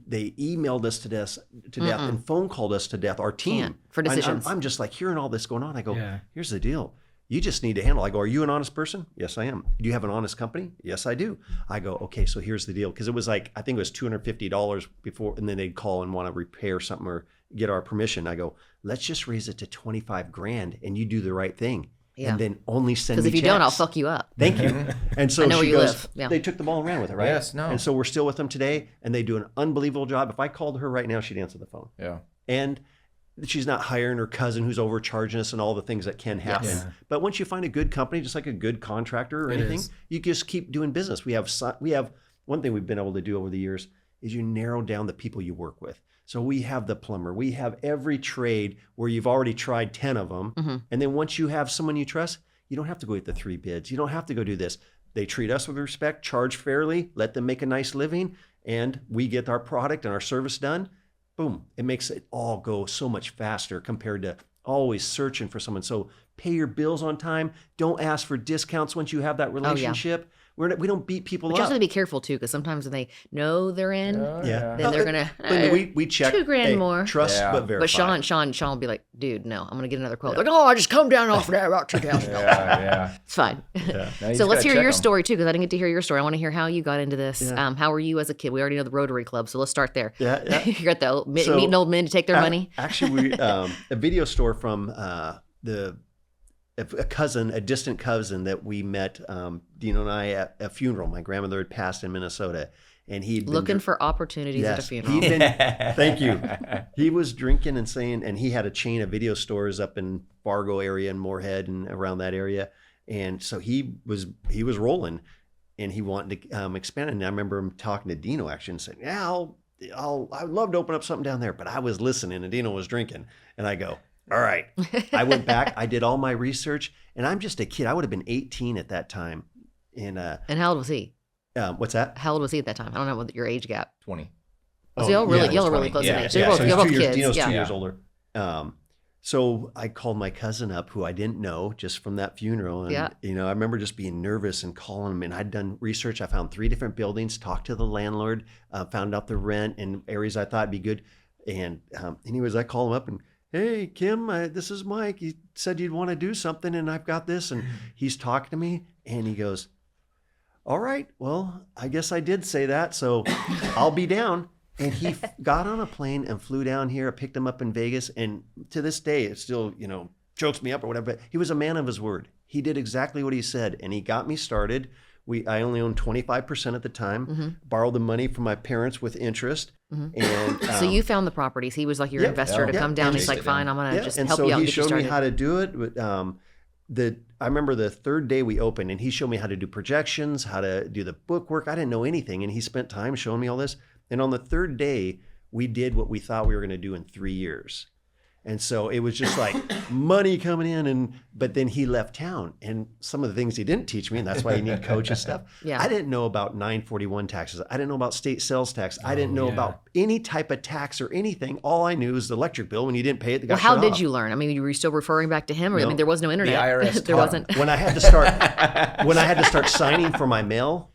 they emailed us to death and phone called us to death. Our team Can't, for decisions. I'm just like hearing all this going on. I go, Yeah. here's the deal. You just need to handle. I go, are you an honest person? Yes, I am. Do you have an honest company? Yes, I do. I go, okay, so here's the deal. Because it was like, I think it was $250 before, and then they'd call and want to repair something or get our permission. I go, let's just raise it to 25 grand and you do the right thing. Yeah. And then only send me Because if you checks. don't, I'll fuck you up. Thank you. And so I know where she you goes, live. Yeah. they took the ball and ran with it, right? Yes, no. And so we're still with them today, and they do an unbelievable job. If I called her right now, she'd answer the phone. Yeah. And she's not hiring her cousin who's overcharging us and all the things that can happen. Yes. But once you find a good company, just like a good contractor or It anything, is. you just keep doing business. We have one thing we've been able to do over the years is you narrow down the people you work with. So we have the plumber, we have every trade where you've already tried 10 of them. Mm-hmm. And then once you have someone you trust, you don't have to go get the 3 bids. You don't have to go do this. They treat us with respect, charge fairly, let them make a nice living, and we get our product and our service done. Boom. It makes it all go so much faster compared to always searching for someone. So pay your bills on time. Don't ask for discounts once you have that relationship. We don't beat people But you up. have to be careful too, because sometimes when they know they're in, Yeah. then they're gonna. We check. $2,000 more. Trust Yeah. but verify. But Sean will be like, dude, no, I'm gonna get another quote. Like, oh, I just come down off of that about $2,000. Yeah. It's fine. Now you So just let's gotta hear check your 'em. story too, because I didn't get to hear your story. I want to hear how you got into this. Yeah. How were you as a kid? We already know the Rotary Club, so let's start there. Yeah. You got the So, meeting old men to take their money. Actually, we a video store from a distant cousin that we met, Dino and I, at a funeral. My grandmother had passed in Minnesota, and he'd been Looking for opportunities at a funeral. He'd been, thank you. He was drinking and saying, and he had a chain of video stores up in Fargo area and Moorhead and around that area, and so he was rolling, and he wanted to expand. And I remember him talking to Dino actually and saying, "Yeah, I'd love to open up something down there," but I was listening, and Dino was drinking, and I go, all right. I went back. I did all my research, and I'm just a kid. I would have been 18 at that time. And And how old was he? what's that? How old was he at that time? I don't know what your age gap. 20. So y'all really, yeah, y'all are 20. really close in Yeah, age. So yeah. you're both, So you're he's both 2 years. kids. Dino's yeah. 2 years older. So I called my cousin up, who I didn't know, just from that funeral. And, Yeah. I remember just being nervous and calling him. And I'd done research. I found 3 different buildings, talked to the landlord, found out the rent and areas I thought would be good. And anyways, I call him up and, hey, Kim, this is Mike. You said you'd want to do something, and I've got this. And he's talking to me, and he goes, all right, well, I guess I did say that, so I'll be down. And he got on a plane and flew down here. I picked him up in Vegas. And to this day, it still, chokes me up or whatever. But he was a man of his word. He did exactly what he said. And he got me started. I only owned 25% at the time, borrowed the money from my parents with interest. And So you found the properties. He was like your Yeah. investor to Yeah. come down. And He's like, just- fine, I'm going to just and help so you out and he get you showed me started. how to do it. But, I remember the 3rd day we opened, and he showed me how to do projections, how to do the book work. I didn't know anything, and he spent time showing me all this. And on the 3rd day, we did what we thought we were going to do in 3 years. And so it was just like money coming in, but then he left town, and some of the things he didn't teach me, and that's why you need coach and stuff. Yeah. I didn't know about 941 taxes. I didn't know about state sales tax. I didn't know about any type of tax or anything. All I knew is the electric bill. When you didn't pay it, they got Well, how shut did off. you learn? I mean, were you still referring back to him? Or, I No. mean, there was no internet. IRS there taught wasn't. When I had to start signing for my mail,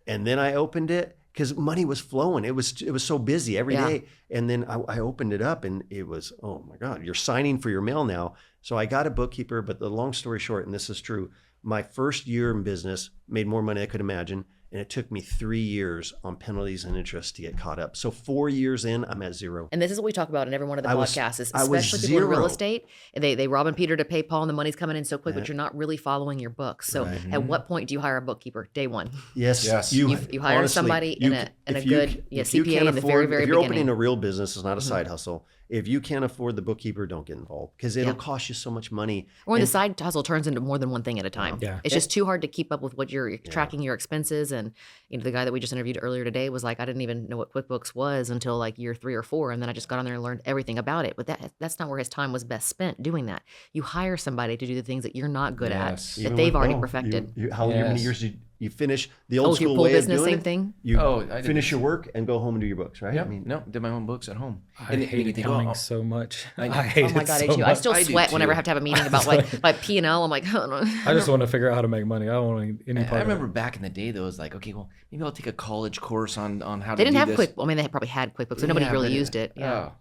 and then I opened it because money was flowing. It was so busy every Yeah. day. And then I opened it up, and it was, oh my God, you're signing for your mail now. So I got a bookkeeper. But the long story short, and this is true, my first year in business made more money than I could imagine. And it took me 3 years on penalties and interest to get caught up. So 4 years in, I'm at 0. And this is what we talk about in every one of the I was- podcasts, is I was especially people in real 0. estate. They robbing Peter to pay Paul, and the money's coming in so quick, but you're not really following your books. So Right. at what point do you hire a bookkeeper? Day one. Yes. Yes. You hire honestly, somebody in a if good if you CPA can't in the very, afford- very If you're beginning. opening a real business, it's not a side hustle. If you can't afford the bookkeeper, don't get involved because it'll Yeah. cost you so much money. Or when the And- side hustle turns into more than one thing at a time. Yeah. It's just too hard to keep up with what you're tracking your expenses. And the guy that we just interviewed earlier today was like, I didn't even know what QuickBooks was until like year 3 or 4. And then I just got on there and learned everything about it. But that's not where his time was best spent doing that. You hire somebody to do the things that you're not good Yes. at, Even that they've with- already oh, perfected. How many Yes. years did You finish the old with your school pool way business, of doing same it. thing? You I did finish this. your work and go home and do your books, right? Yep. I mean, No, did my own books at home. I hate you think, accounting oh, so much. I know. I hate Oh my it God, so I do. I much. still I do sweat whenever I too. have to have a meeting about like P&L. I'm like, I just want to figure out how to make money. I don't want any part I of remember it. back in the day, though, it was like, okay, well, maybe I'll take a college course on how they to didn't do have this. Quick. I mean, they probably had QuickBooks, but nobody Yeah, really but used it. Yeah. Oh,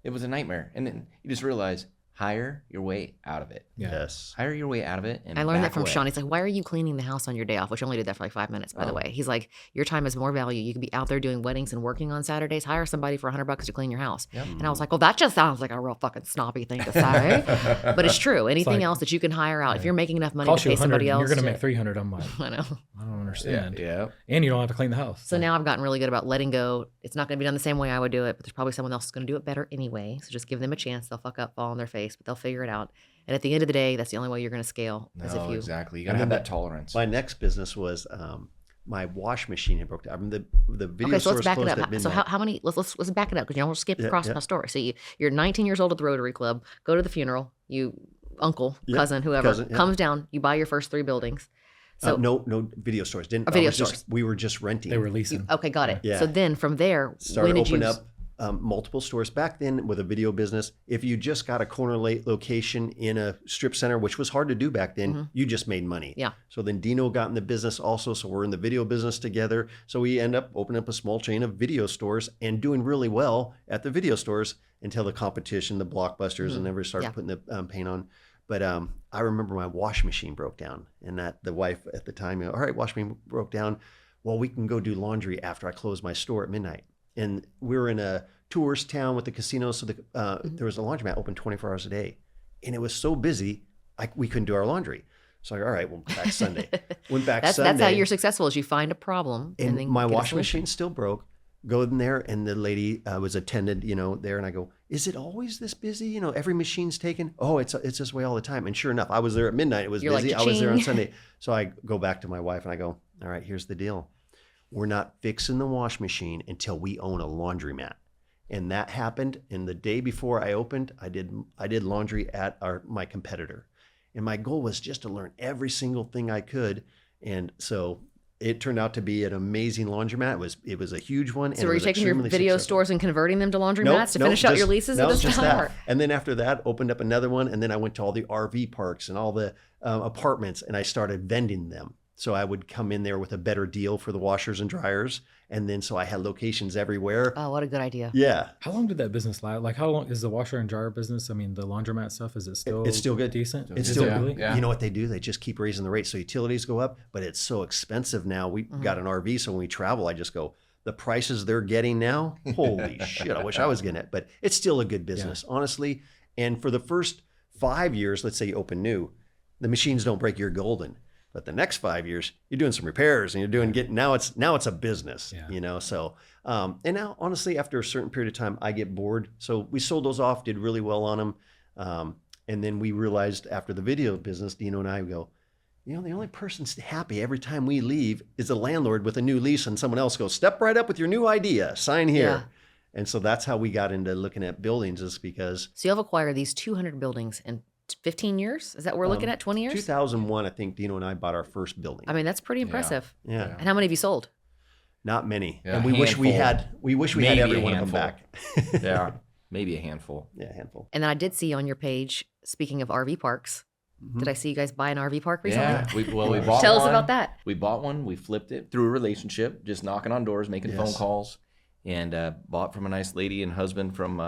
it was a nightmare. And then you just realize, hire your way out of it. Yeah. yes. Hire your way out of it. And I learned that back from away. Sean. He's like, why are you cleaning the house on your day off? Which I only did that for like 5 minutes, by the way. He's like, your time has more value. You can be out there doing weddings and working on Saturdays. Hire somebody for $100 to clean your house. Yep. And I was like, well, that just sounds like a real fucking snobby thing to say. But it's true. Anything like- else that you can hire out, if you're making enough money Cost to you pay 100, somebody else. you're going to to- make 300. I'm like, I know. I don't understand. Yeah. And you don't have to clean the house. So now I've gotten really good about letting go. It's not going to be done the same way I would do it, but there's probably someone else who's going to do it better anyway. So just give them a chance. They'll fuck up, fall on their face, but they'll figure it out. And at the end of the day, that's the only way you're going to scale. Is if No, you exactly. You got to And have then that tolerance. My next business was my wash machine had broke down. I mean, the video Okay, so store let's back it closed at up. So midnight. how many? Let's back it up because you almost skipped Yeah, across yeah. my story. So you're 19 years old at the Rotary Club. Go to the funeral. You uncle, Yep, cousin, whoever cousin, yeah. comes down. You buy your first 3 buildings. So no video stores. Didn't Or video I was just- stores. we were just renting. They were leasing. okay, got it. Yeah. So then from there, Started when did you? opening up multiple stores back then with a video business. If you just got a corner location in a strip center, which was hard to do back then, you just made money. Mm-hmm. Yeah. So then Dino got in the business also. So we're in the video business together. So we end up opening up a small chain of video stores and doing really well at the video stores until the competition, the Blockbusters, and everybody started Yeah. putting the paint on. But I remember my wash machine broke down, and that the wife at the time, all right, wash machine broke down. Well, we can go do laundry after I close my store at midnight. And we were in a tourist town with the casino, so there was a laundromat open 24 hours a day, and it was so busy, we couldn't do our laundry. So all right, well, back Sunday. Went back That's Sunday. how you're successful. Is you find a problem and, And then my get a washing solution. machine still broke. Go in there, and the lady was attended, there, and I go, "Is it always this busy? Every machine's taken. Oh, it's this way all the time." And sure enough, I was there at midnight. It was You're like, busy. I was there on "Cha-ching." Sunday. So I go back to my wife and I go, "All right, here's the deal. We're not fixing the wash machine until we own a laundromat." And that happened. And the day before I opened, I did laundry at my competitor, and my goal was just to learn every single thing I could. And so it turned out to be an amazing laundromat. It was a huge one. So and were it you was taking your extremely video successful. stores and converting them to laundromats Nope, to nope, finish out your just- leases? no, Or just just that. And then after that, opened up another one, and then I went to all the RV parks and all the apartments, and I started vending them. So I would come in there with a better deal for the washers and dryers, and then so I had locations everywhere. Oh, what a good idea. Yeah, How long did that business last? Like, how long is the washer and dryer business? I mean, the laundromat stuff, is it still it's still good. decent? It's Is still it good. really? Yeah. You know what they do? They just keep raising the rates, so utilities go up, but it's so expensive now. We got an RV, so when we travel, I just go, the prices they're getting now, holy shit! I wish I was getting it, but it's still a good business, honestly. And for the first 5 years, let's say you open new, the machines don't break, you're golden. But the next 5 years, you're doing some repairs, and you're doing now it's a business, Yeah. So and now honestly, after a certain period of time, I get bored. So we sold those off, did really well on them, and then we realized after the video business, Dino and I go, the only person happy every time we leave is the landlord with a new lease, and someone else goes, step right up with your new idea, sign here. Yeah. And so that's how we got into looking at buildings, is because So you've acquired these 200 buildings in 15 years? Is that what we're looking at? 20 years? 2001, I think Dino and I bought our first building. I mean, that's pretty impressive. Yeah. And how many have you sold? Not many. Yeah, And we wish we handful. had Maybe every a one of them handful. back. Yeah, maybe a handful. Yeah, a handful. And then I did see on your page, speaking of RV parks, did I see you guys buy an RV park recently? Yeah, we bought Tell us one. about that. We bought one. We flipped it through a relationship, just knocking on doors, making phone Yes. calls, and bought from a nice lady and husband from.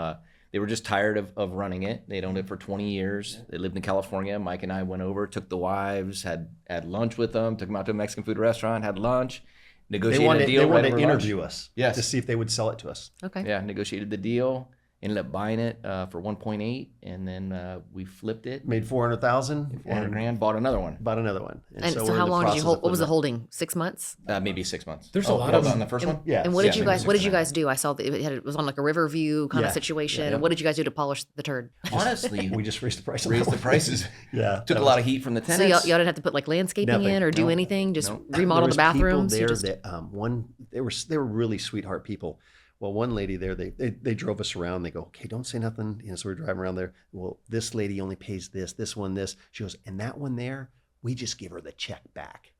They were just tired of running it. They'd owned it for 20 years. They lived in California. Mike and I went over, took the wives, had lunch with them, took them out to a Mexican food restaurant, had lunch, They negotiated wanted, a deal. they wanted right to over lunch. interview us Yes. to see if they would sell it to us. Okay. Yeah, negotiated the deal. Ended up buying it for 1.8, and then we flipped it. Made 400,000 400 grand. Bought another one. bought another one. And so we're in how the long did process you of hold? What was the putting holding? 6 months? Maybe 6 months. There's a lot hold of on the first one. Yeah. And what did Yeah, you maybe guys? What did you 6 guys do? I saw that it was on like a river view kind of Yeah. situation. Yeah. And what did you guys do to polish the turd? Honestly, We just raised the price. on raised that the one. prices. Yeah. Took a lot of heat from the So tenants. y'all didn't have to put like landscaping Nothing. in or do No. anything. Just No. remodel the There was bathrooms. People You there just- that they were really sweetheart people. Well, one lady there, they drove us around. They go, okay, don't say nothing. So we're driving around there. Well, this lady only pays this one, this. She goes, and that one there, we just give her the check back.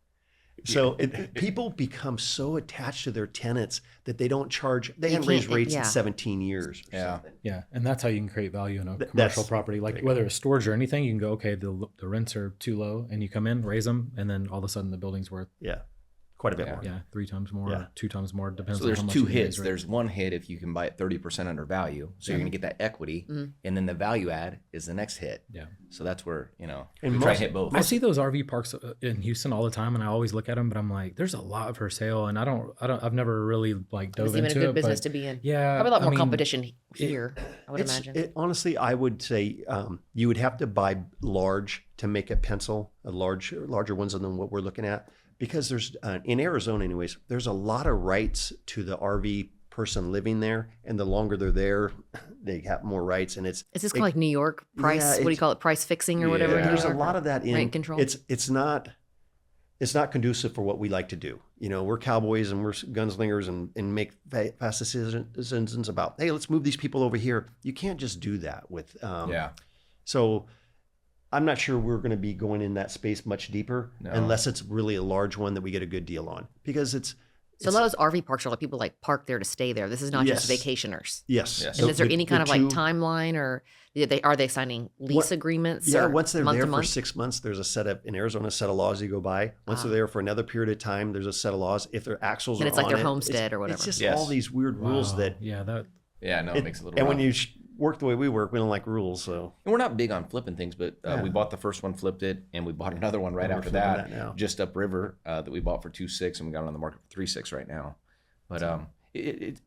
So people become so attached to their tenants that they don't charge. They haven't raised rates in 17 years. Yeah. Yeah, and that's how you can create value in a commercial property. Like whether it's storage or anything, you can go, okay, the rents are too low, and you come in, raise them, and then all of a sudden the building's worth quite a bit more. Yeah, 3 times more, Yeah. 2 times more. Depends. So on there's how much two you hits. raise, right? There's one hit if you can buy it 30% under value. So you're going to get that equity. And then the value add is the next hit. Yeah. So that's where, you know, And we try most- and hit both. I see those RV parks in Houston all the time, and I always look at them, but I'm like, there's a lot for sale, and I've never really like It's dove even a into good it. business But to be in. yeah, Probably a lot I more mean, competition here, I would imagine. Honestly, I would say you would have to buy large to make it pencil, larger ones than what we're looking at, because there's in Arizona, anyways, there's a lot of rights to the RV person living there, and the longer they're there, they have more rights. And Is this called like New York price? Yeah, What do you call it? Price fixing or whatever? in New there's a York? lot of that in Rent control? It's not conducive for what we like to do. You know, we're cowboys and we're gunslingers and make fast decisions about, hey, let's move these people over here. You can't just do that with So I'm not sure we're going to be going in that space much deeper unless it's really a large one that we get a good deal on, because So a lot of those RV parks are like people like park there to stay there. This is not just Yes. vacationers. Yes. And So is there any kind of like two- timeline, or are they signing lease agreements? Yeah, or once they're month there to for month? 6 months, there's a set of, in Arizona, a set of laws you go by. Once they're there for another period of time, there's a set of laws. If their axles And are it's like on their it, homestead or whatever. It's just Yes. all these weird rules wow. that. Yeah, that Yeah, no, it makes it a little And rough. when you work the way we work, we don't like rules. So And we're not big on flipping things, but we bought the first one, flipped it, and we bought another one right We're after flipping that, that now. just upriver, that we bought for 2.6, and we got it on the market for 3.6 right now. But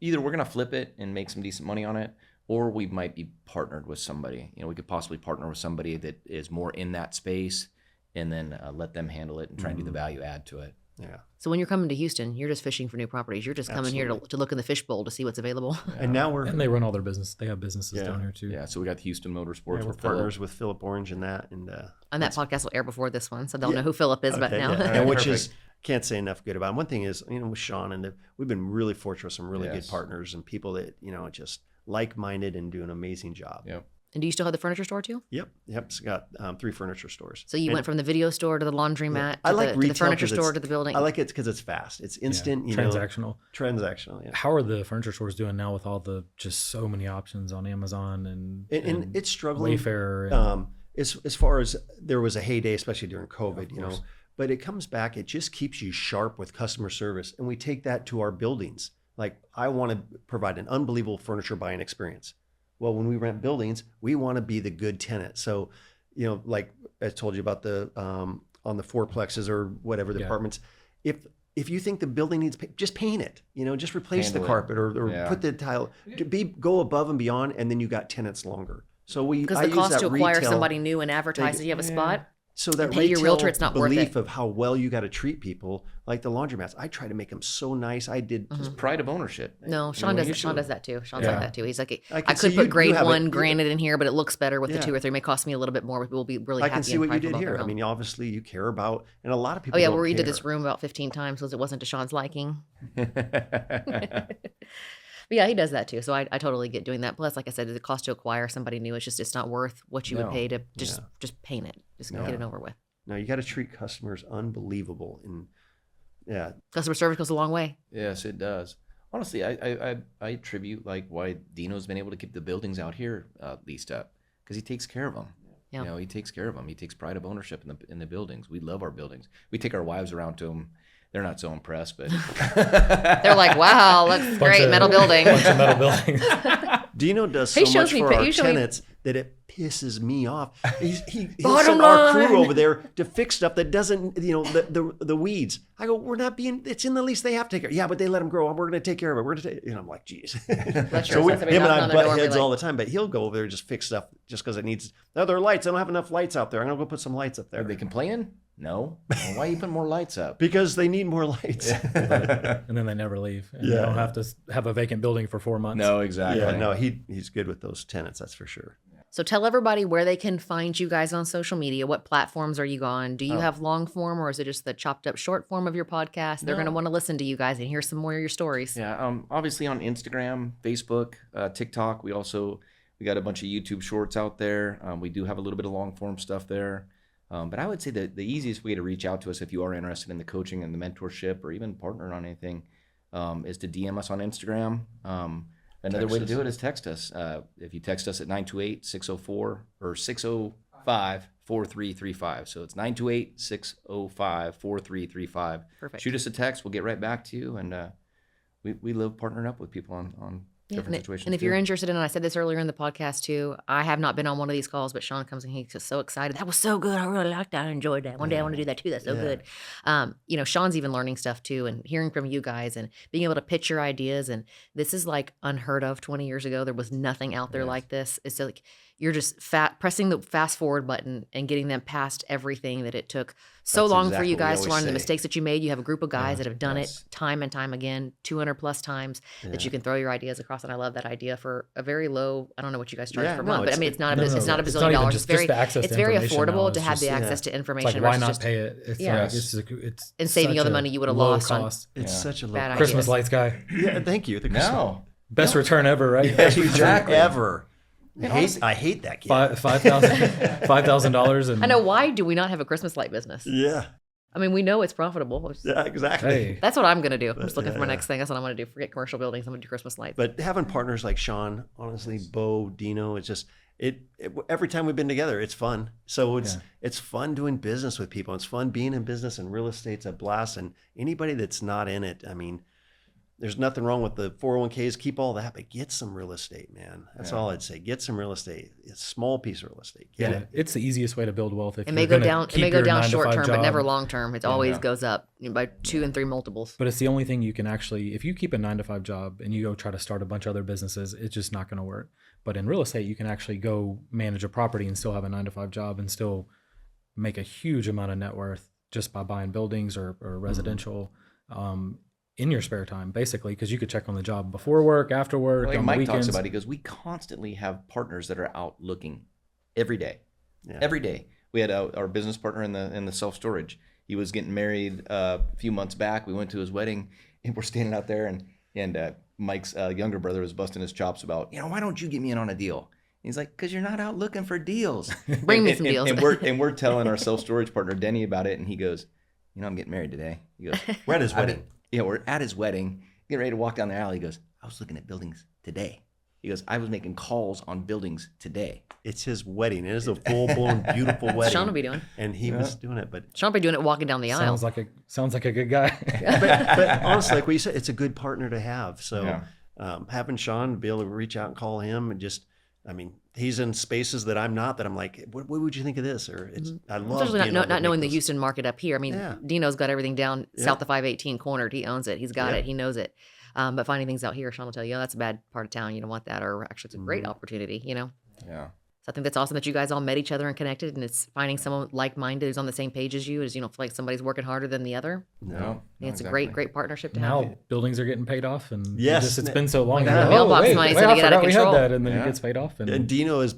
either we're gonna flip it and make some decent money on it, or we might be partnered with somebody. You know, we could possibly partner with somebody that is more in that space, and then let them handle it and try and do the value add to it. yeah. So when you're coming to Houston, you're just fishing for new properties. You're just coming here to look in the fishbowl to see what's available. And now we're and they run all their business. They have businesses Yeah. down here too. Yeah, so we got the Houston Motorsports. we're with partners with Philip Orange and that, and And that podcast will air before this one, so they'll know who Philip is but okay, now. yeah. All right, and which perfect. is can't say enough good about him. One thing is, you know, with Sean we've been really fortunate with some really Yes. good partners and people that, you know, just like-minded and do an amazing job. Yep. And do you still have the furniture store too? Yep. It's got 3 furniture stores. So you And went from the video store to the laundromat I to, like the, to retail the furniture 'cause store it's- to the building. I like it because it's fast. It's instant. You Transactional. know, transactional. Yeah. How are the furniture stores doing now with all the just so many options on Amazon And it's struggling. Wayfair? And, As far as there was a heyday, especially during COVID, you know, but it comes back. It just keeps you sharp with customer service, and we take that to our buildings. Like, I want to provide an unbelievable furniture buying experience. Well, when we rent buildings, we want to be the good tenant. So, you know, like I told you about the on the fourplexes or whatever the apartments, if you think the building needs just paint it, you know, just replace Handle the it. carpet or Yeah. put the tile, go above and beyond, and then you got tenants longer. So Because I the use cost that to acquire retail- somebody new and advertise that you have a spot. So that pay your retail realtor, it's not worth belief it. of how well you got to treat people, like the laundromats, I try to make them so nice. I did. Mm-hmm. Pride of ownership. No, Sean does it. Sean does that too. Sean's like that too. He's like, I I can could see put you grade have it. one You- granite in here, but it looks better with the Yeah. 2 or 3. It may cost me a little bit more, but we'll be really I happy can see and what you prideful did about here. their I home. mean, obviously you care about, and a lot of people. Oh yeah, don't we redid care. this room about 15 times because it wasn't to Sean's liking. But yeah, he does that too. So I totally get doing that. Plus, like I said, the cost to acquire somebody new, it's not worth what you would No. pay to just paint it. Just get it over with. No, you got to treat customers unbelievable, and yeah, Customer service goes a long way. Yes, it does. Honestly, I attribute like why Dino's been able to keep the buildings out here leased up, because he takes care of them. Yeah. You know, he takes care of them. He takes pride of ownership in the buildings. We love our buildings. We take our wives around to them. They're not so impressed, but They're like, wow, looks great, metal building. Bunch of metal buildings. Dino does so He much shows me for pi- our usually- tenants that it pisses me off. He'll Bottom send our line. crew over there to fix stuff that doesn't, you know, the weeds. I go, we're not being. It's in the lease. They have to take care. Yeah, but they let them grow. We're going to take care of it. We're going to take. You know, I'm like, geez. That's So true. him Somebody and knocking I on their door butt and be heads like- all the time. But he'll go over there and just fix stuff just because it needs. No, there are lights. I don't have enough lights out there. I'm going to go put some lights up there are they complaining? No. Well, why you put more lights up? because they need more lights. And then they never leave. And you Yeah. don't have to have a vacant building for 4 months. No, exactly. Yeah, no, he's good with those tenants. That's for sure. So tell everybody where they can find you guys on social media. What platforms are you on? Do you have long form, or is it just the chopped up short form of your podcast? They're going to want to listen to you guys and hear some more of your stories. Yeah. Obviously on Instagram, Facebook, TikTok. We got a bunch of YouTube shorts out there. We do have a little bit of long form stuff there. But I would say that the easiest way to reach out to us if you are interested in the coaching and the mentorship or even partnering on anything is to DM us on Instagram. Another way to do it is text us. If you text us at 928-604 or 605-4335. So it's 928-605-4335. Perfect. Shoot us a text. We'll get right back to you. And we love partnering up with people on different situations. And if too. you're interested in, and I said this earlier in the podcast too, I have not been on one of these calls, but Sean comes and he's just so excited. That was so good. I really liked that. I enjoyed that. One day I want to do that too. That's so good. Sean's even learning stuff too, and hearing from you guys and being able to pitch your ideas. And this is like unheard of 20 years ago. There was nothing out there like this. It's like you're just pressing the fast forward button and getting them past everything that it took so That's long for exactly you what we guys to always learn the say. mistakes that you made. You have a group of guys that have done Yes. it time and time again, 200 plus times that you can throw your ideas across. And I love that idea for a very low, I don't know what you guys charge per month, but I mean, it's not a it's not bazillion even dollars. just It's very, the access it's to very information affordable now. to It's have just- the access to It's information. like, why versus not just pay it? It's Yeah. like, it's and saving you all such the a money you would have low lost on cost. It's such a low bad Christmas ideas. lights guy. Yeah, thank you. No. Best return ever, right? Exactly. Ever. And I hate that kid. $5,000 and I know. Why do we not have a Christmas light business? Yeah. I mean, we know it's profitable. Yeah, exactly. Hey, That's what I'm going to do. I'm just looking for my yeah. next thing. That's what I'm going to do. Forget commercial buildings. I'm going to do Christmas lights. But having partners like Sean, honestly, Bo, Dino, it's just every time we've been together, it's fun. So it's fun doing business with people. It's fun being in business, and real estate's a blast. And anybody that's not in it, I mean, there's nothing wrong with the 401ks. Keep all that, but get some real estate, man. That's all I'd say. Get some real estate. It's a small piece of real estate. Get it. it's the easiest way to build wealth. If it may you're go gonna down. It keep may go your down 9 to short 5 term, but job. never long term. It always goes up by 2 and 3 multiples. But it's the only thing you can actually, if you keep a 9 to 5 job and you go try to start a bunch of other businesses, it's just not going to work. But in real estate, you can actually go manage a property and still have a 9 to 5 job and still make a huge amount of net worth just by buying buildings or residential in your spare time, basically, because you could check on the job before work, after work, Like on Mike the weekends. talks about, he goes, we constantly have partners that are out looking every day. Yeah. Every day. We had our business partner in the self-storage. He was getting married a few months back. We went to his wedding, and we're standing out there, and Mike's younger brother was busting his chops about, why don't you get me in on a deal? He's like, because you're not out looking for deals. Bring me some deals. And we're telling our self-storage partner, Denny, about it, and he goes, I'm getting married today. He goes, We're at his wedding. we're at his wedding, getting ready to walk down the alley. He goes, I was looking at buildings today. He goes, I was making calls on buildings today. It's his wedding. It is a full-blown, beautiful wedding. Sean will be doing. And he was doing it, but Sean will be doing it walking down the aisle. Sounds like a good guy. but honestly, like what you said, it's a good partner to have. So Yeah. having Sean be able to reach out and call him and just, he's in spaces that I'm not, that I'm like, what would you think of this? Or it's, I love Especially being able to not knowing make the Houston market up here. I mean, Yeah. Dino's got everything down Yeah. south of 518 cornered. He owns it. He's got Yeah. it. He knows it. But finding things out here, Sean will tell you, that's a bad part of town. You don't want that. Or actually, it's a great opportunity, Yeah. So I think that's awesome that you guys all met each other and connected, and it's finding someone like-minded who's on the same page as you. Is feel like somebody's working harder than the other. No. I think it's a great partnership to have. Now buildings are getting paid off, and Yes. it's been so long. Yeah, you go, mailbox wait, money's wait, gonna I get out of forgot we control. had that, and then Yeah. it gets paid off. And Dino is,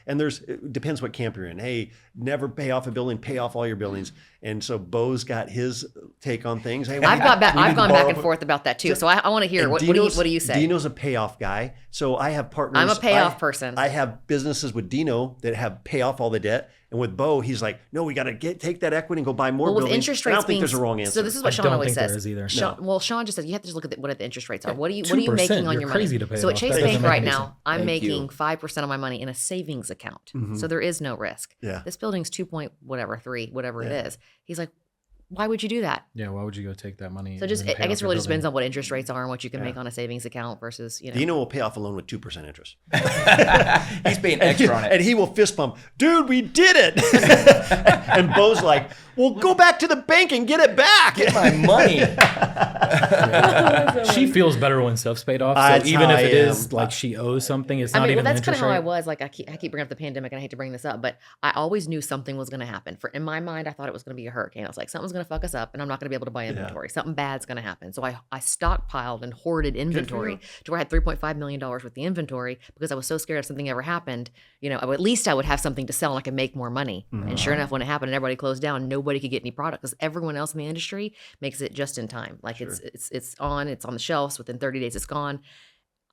and it depends what camp you're in. Hey, never pay off a building, pay off all your buildings. And so Bo's got his take on things. Hey, I've gone back borrow and forth about that too. So I want to hear And what do you say? Dino's a payoff guy. So I have partners. I'm a payoff person. I have businesses with Dino that have pay off all the debt. And with Bo, he's like, no, we got to take that equity and go buy more Well, with buildings. interest And I rates don't think being there's a wrong answer. So this is what I Sean don't always think there says. is either. Sean just says you have to just look at what the interest rates are. What are you 2%, making on you're your money? crazy to pay So it at off. Chase That Bank doesn't right make now, I'm Thank you. making 5% of my money in a savings account. So there is no risk. Yeah. This building's 3, whatever it Yeah. is. He's like, why would you do that? Yeah, why would you go take that money? So just and I pay guess off it your really just building? depends on what interest rates are and what you can make on a savings account versus Dino will pay off a loan with 2% interest. He's paying extra on it. And he will fist pump, dude, we did it. And Bo's like, well, go back to the bank and get it back. Get my money. She feels better when stuff's paid off. So That's even how if it I is am. like she owes something, it's I not mean, even well, the that's kind interest of how I rate. was. Like I keep bringing up the pandemic, and I hate to bring this up, but I always knew something was going to happen. In my mind, I thought it was going to be a hurricane. I was like, something's going to fuck us up, and I'm not going to be able to buy inventory. Something bad's going to happen. So I stockpiled and hoarded inventory to where I had $3.5 million worth of inventory because I was so scared if something ever happened, at least I would have something to sell and I could make more money. And sure enough, when it happened and everybody closed down, nobody could get any product because everyone else in the industry makes it just in time. Like it's on the shelves within 30 days, it's gone.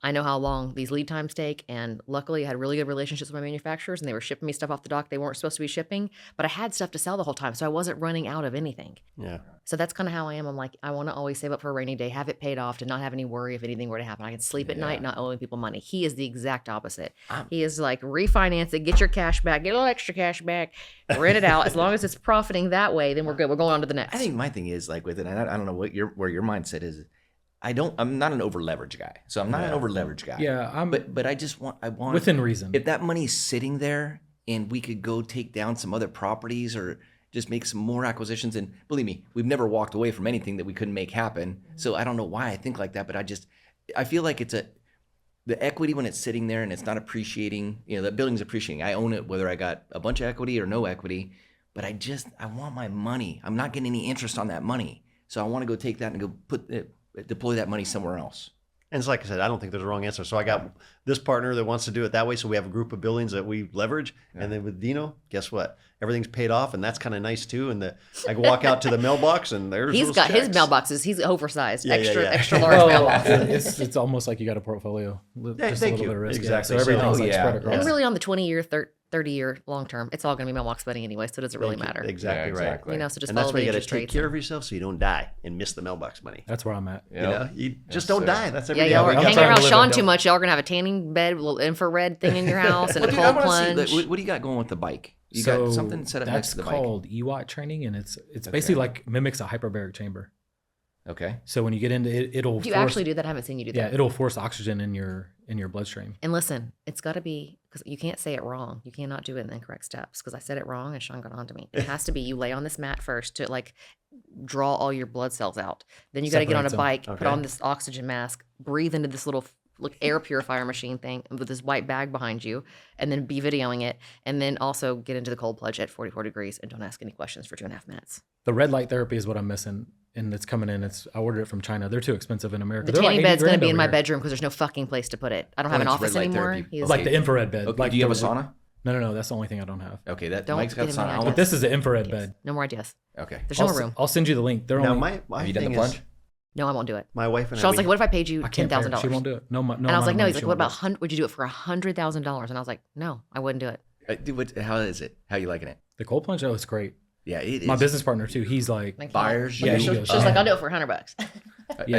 I know how long these lead times take, and luckily I had really good relationships with my manufacturers, and they were shipping me stuff off the dock they weren't supposed to be shipping, but I had stuff to sell the whole time, so I wasn't running out of anything. Yeah. So that's kind of how I am. I'm like, I want to always save up for a rainy day, have it paid off, to not have any worry if anything were to happen. I can sleep at night not owing people money. He is the exact opposite. He is like, refinance it, get your cash back, get a little extra cash back, rent it out. As long as it's profiting that way, then we're good. We're going on to the next. I think my thing is like with it, and I don't know where your mindset is. I'm not an over leverage guy. So I'm not an over leverage guy. Yeah, but I want within reason. If that money's sitting there and we could go take down some other properties or just make some more acquisitions, and believe me, we've never walked away from anything that we couldn't make happen. So I don't know why I think like that, but I feel like the equity when it's sitting there and it's not appreciating, the building's appreciating. I own it whether I got a bunch of equity or no equity, but I want my money. I'm not getting any interest on that money. So I want to go take that and go deploy that money somewhere else. And it's like I said, I don't think there's a wrong answer. So I got this partner that wants to do it that way. So we have a group of buildings that we leverage. Yeah. And then with Dino, guess what? Everything's paid off, and that's kind of nice too. And I can walk out to the mailbox, and he's got checks. his mailboxes. He's oversized, Yeah, extra large mailbox. It's almost like you got a portfolio. Just thank a little you. bit of risk. Exactly. So everything's spread across. And really on the 20-year, 30-year long term, it's all going to be mailbox money anyway, so it doesn't really matter. Exactly right. So just and that's follow why you the got to interest take rates. care of yourself so you don't die and miss the mailbox money. That's where I'm at. You just don't die. That's every Yeah, day. y'all are I'm hanging trying to around live Sean it too down. much. Y'all are going to have a tanning bed, a little infrared thing in your house, and a Dude, cold I wanna see, plunge. what do you got going with the bike? You So got something set up next to the that's bike? called EWAT training, and it's basically like mimics a hyperbaric chamber. Okay. So when you get into it, it'll Do you force, actually do that? I haven't seen you do that. Yeah, it'll force oxygen in your bloodstream. And listen, it's got to be, because you can't say it wrong. You cannot do it in the incorrect steps, because I said it wrong and Sean got on to me. It has to be, you lay on this mat first to like draw all your blood cells out. Then you got to get on a Separates them. bike, put on this oxygen mask, breathe into this little air purifier machine thing with this white bag behind you, and then be videoing it. And then also get into the cold plunge at 44 degrees and don't ask any questions for 2.5 minutes. The red light therapy is what I'm missing, and it's coming in. I ordered it from China. They're too expensive in America. The They're tanning like bed's going to be $80,000 in my over here. bedroom because there's no fucking place to put it. I don't have an it's office red light anymore. therapy. He's Like the infrared bed. Okay. Like Do you have a the- sauna? No. That's the only thing I don't have. Okay, that Don't Mike's got a get him sauna. an I idea. want- This is the infrared bed. no more ideas. Okay. There's no more I'll, room. I'll send you the link. They're Now, only. my Have you done the thing plunge? is, No, I won't do it. my wife and I, Sean's like, what if I paid you I can't pay her. $10,000? She won't do it. No, And I was like, no. He's like, what about $100? would you do it for $100,000? And I was like, no, I wouldn't do it. Dude, how is it? How you liking it? The cold plunge? Oh, it's great. Yeah, it is. My business partner too. He's like, Like, Buyers, Yeah, she he was goes, like, I'll do it for $100. Yeah,